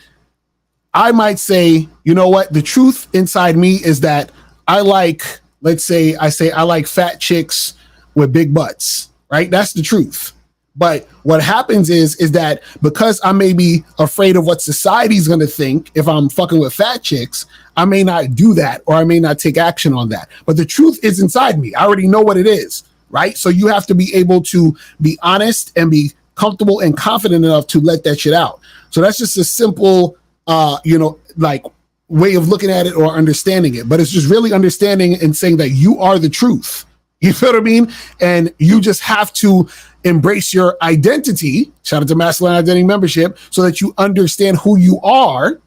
I might say, you know what? The truth inside me is that I like, let's say I like fat chicks with big butts, right? That's the truth. But what happens is that because I may be afraid of what society's going to think if I'm fucking with fat chicks, I may not do that, or I may not take action on that. But the truth is inside me. I already know what it is, right? So you have to be able to be honest and be comfortable and confident enough to let that shit out. So that's just a simple, like way of looking at it or understanding it. But it's just really understanding and saying that you are the truth. You feel what I mean? And you just have to embrace your identity. Shout out to Masculine Identity Membership, so that you understand who you are,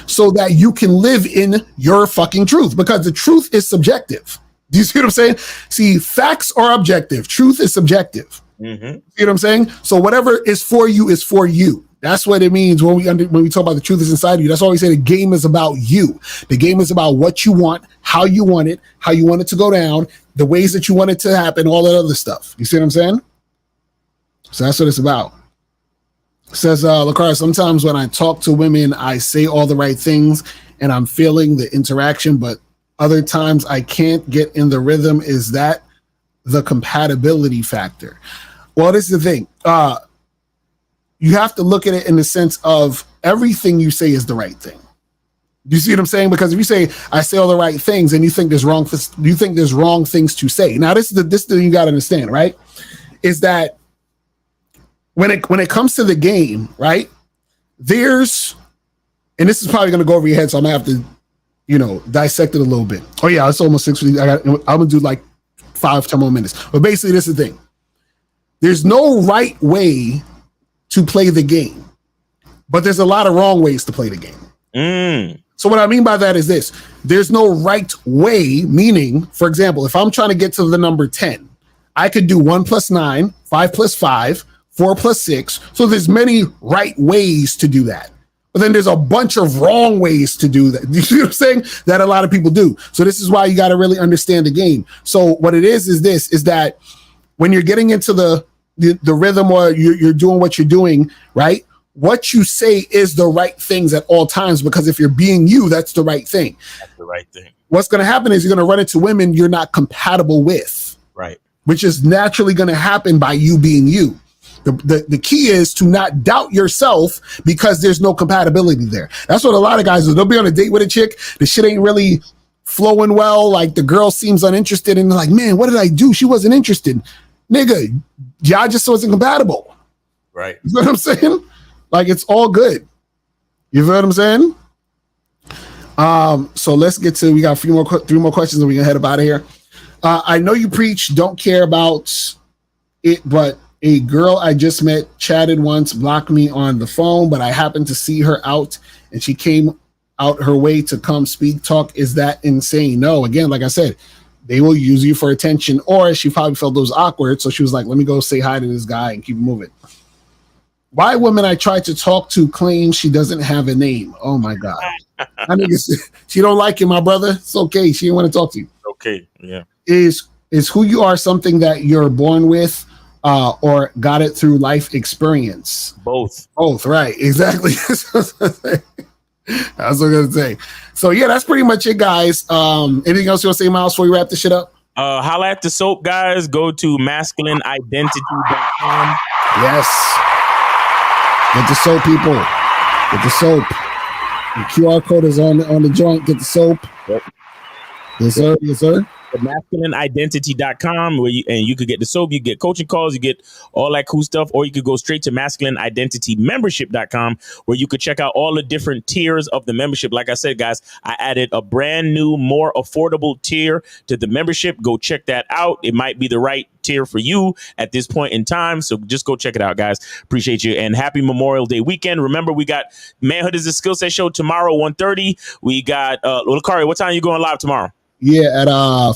so that you can live in your fucking truth, because the truth is subjective. Do you see what I'm saying? See, facts are objective. Truth is subjective. Mm-hmm. See what I'm saying? So whatever is for you is for you. That's what it means when we talk about the truth is inside you. That's why we say the game is about you. The game is about what you want, how you want it to go down, the ways that you want it to happen, all that other stuff. You see what I'm saying? So that's what it's about. Says Lacar, sometimes when I talk to women, I say all the right things and I'm feeling the interaction, but other times I can't get in the rhythm. Is that the compatibility factor? Well, this is the thing. You have to look at it in the sense of everything you say is the right thing. Do you see what I'm saying? Because if you say I say all the right things and you think there's wrong things to say. Now this thing you got to understand, right? Is that when it comes to the game, right? And this is probably going to go over your head, so I'm gonna have to, dissect it a little bit. Oh yeah, it's almost 6. I'm gonna do like 5-10 more minutes. But basically, this is the thing. There's no right way to play the game, but there's a lot of wrong ways to play the game. So what I mean by that is this: there's no right way. Meaning, for example, if I'm trying to get to the number 10, I could do 1 + 9, 5 + 5. 4 + 6. So there's many right ways to do that. But then there's a bunch of wrong ways to do that. You see what I'm saying? That a lot of people do. So this is why you got to really understand the game. So what it is that when you're getting into the rhythm, or you're doing what you're doing, right? What you say is the right things at all times, because if you're being you, that's the right thing. That's the right thing. What's going to happen is you're going to run into women you're not compatible with. Right. Which is naturally going to happen by you being you. The key is to not doubt yourself, because there's no compatibility there. That's what a lot of guys do. They'll be on a date with a chick. The shit ain't really flowing well. Like the girl seems uninterested, and they're like, man, what did I do? She wasn't interested. Nigga, y'all just wasn't compatible. Right. You know what I'm saying? Like, it's all good. You know what I'm saying? So let's get to, we got 3 more questions and we can head up out of here. I know you preach, don't care about it, but a girl I just met chatted once, blocked me on the phone, but I happened to see her out and she came out her way to come speak, talk. Is that insane? No, again, like I said, they will use you for attention, or she probably felt those awkward. So she was like, let me go say hi to this guy and keep moving. Why women I tried to talk to claim she doesn't have a name? Oh my God. I think she don't like you, my brother. It's okay. She didn't want to talk to you. Okay. Yeah. Is who you are something that you're born with? Or got it through life experience? Both, right? Exactly. That's what I'm gonna say. So yeah, that's pretty much it, guys. Anything else you want to say, Miles, before we wrap this shit up? Holla at the soap, guys. Go to masculineidentity.com. Yes. Get the soap, people. Get the soap. The QR code is on the joint. Get the soap. Yep. Yes, sir. Yes, sir. masculineidentity.com, where you could get the soap, you get coaching calls, you get all that cool stuff, or you could go straight to masculineidentitymembership.com, where you could check out all the different tiers of the membership. Like I said, guys, I added a brand new, more affordable tier to the membership. Go check that out. It might be the right tier for you at this point in time. So just go check it out, guys. Appreciate you. And happy Memorial Day weekend. Remember, we got Manhood is a Skill Set show tomorrow, 1:30. We got Lucario, what time are you going live tomorrow? Yeah, at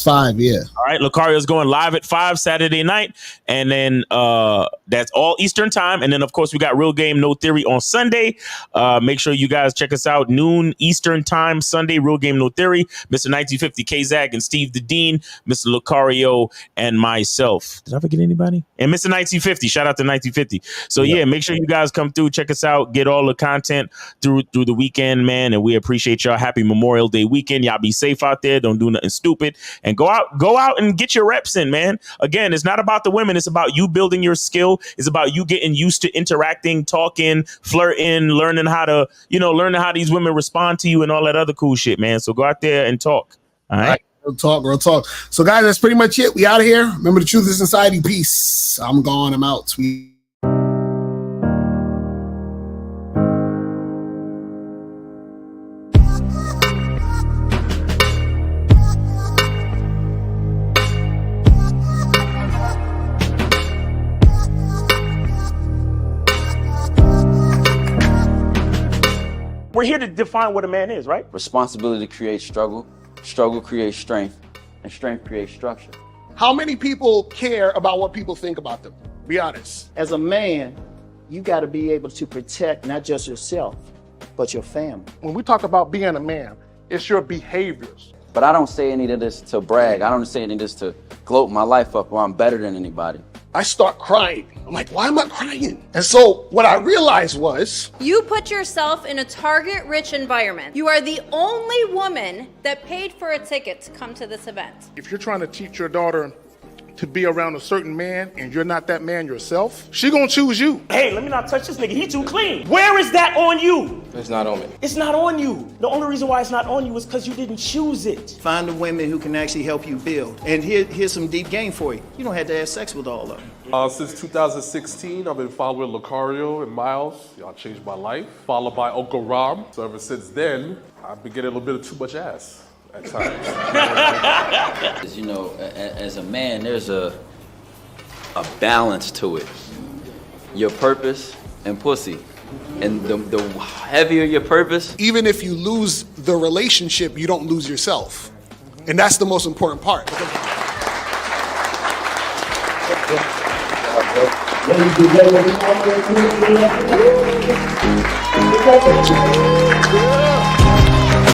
5, yeah. All right, Lucario's going live at 5 Saturday night, and then that's all Eastern time. And then, of course, we got Real Game No Theory on Sunday. Make sure you guys check us out, noon Eastern time, Sunday, Real Game No Theory. Mr. 1950, K-Zag, and Steve the Dean, Mr. Lucario, and myself. Did I forget anybody? And Mr. 1950, shout out to 1950. So, yeah, make sure you guys come through, check us out, get all the content through the weekend, man, and we appreciate y'all. Happy Memorial Day weekend. Y'all be safe out there. Don't do nothing stupid, and go out and get your reps in, man. Again, it's not about the women. It's about you building your skill. It's about you getting used to interacting, talking, flirting, learning how these women respond to you and all that other cool shit, man. So go out there and talk. All right. Real talk. So, guys, that's pretty much it. We out of here. Remember, the truth is inside you. Peace. I'm gone. I'm out. Sweet. We're here to define what a man is, right? Responsibility creates struggle. Struggle creates strength. And strength creates structure. How many people care about what people think about them? Be honest. As a man, you got to be able to protect not just yourself, but your family. When we talk about being a man, it's your behaviors. But I don't say any of this to brag. I don't say any of this to gloat my life up or I'm better than anybody. I start crying. I'm like, why am I crying? And so what I realized was, you put yourself in a target-rich environment. You are the only woman that paid for a ticket to come to this event. If you're trying to teach your daughter to be around a certain man and you're not that man yourself, she gonna choose you. Hey, let me not touch this nigga. He too clean. Where is that on you? It's not on me. It's not on you. The only reason why it's not on you is because you didn't choose it. Find the women who can actually help you build. And here's some deep game for you. You don't have to have sex with all of them. Since 2016, I've been following Lucario and Miles. Y'all changed my life. Followed by Uncle Ram. So ever since then, I've been getting a little bit of too much ass at times. You know, as a man, there's a balance to it. Your purpose and pussy. And the heavier your purpose. even if you lose the relationship, you don't lose yourself. And that's the most important part. Yeah.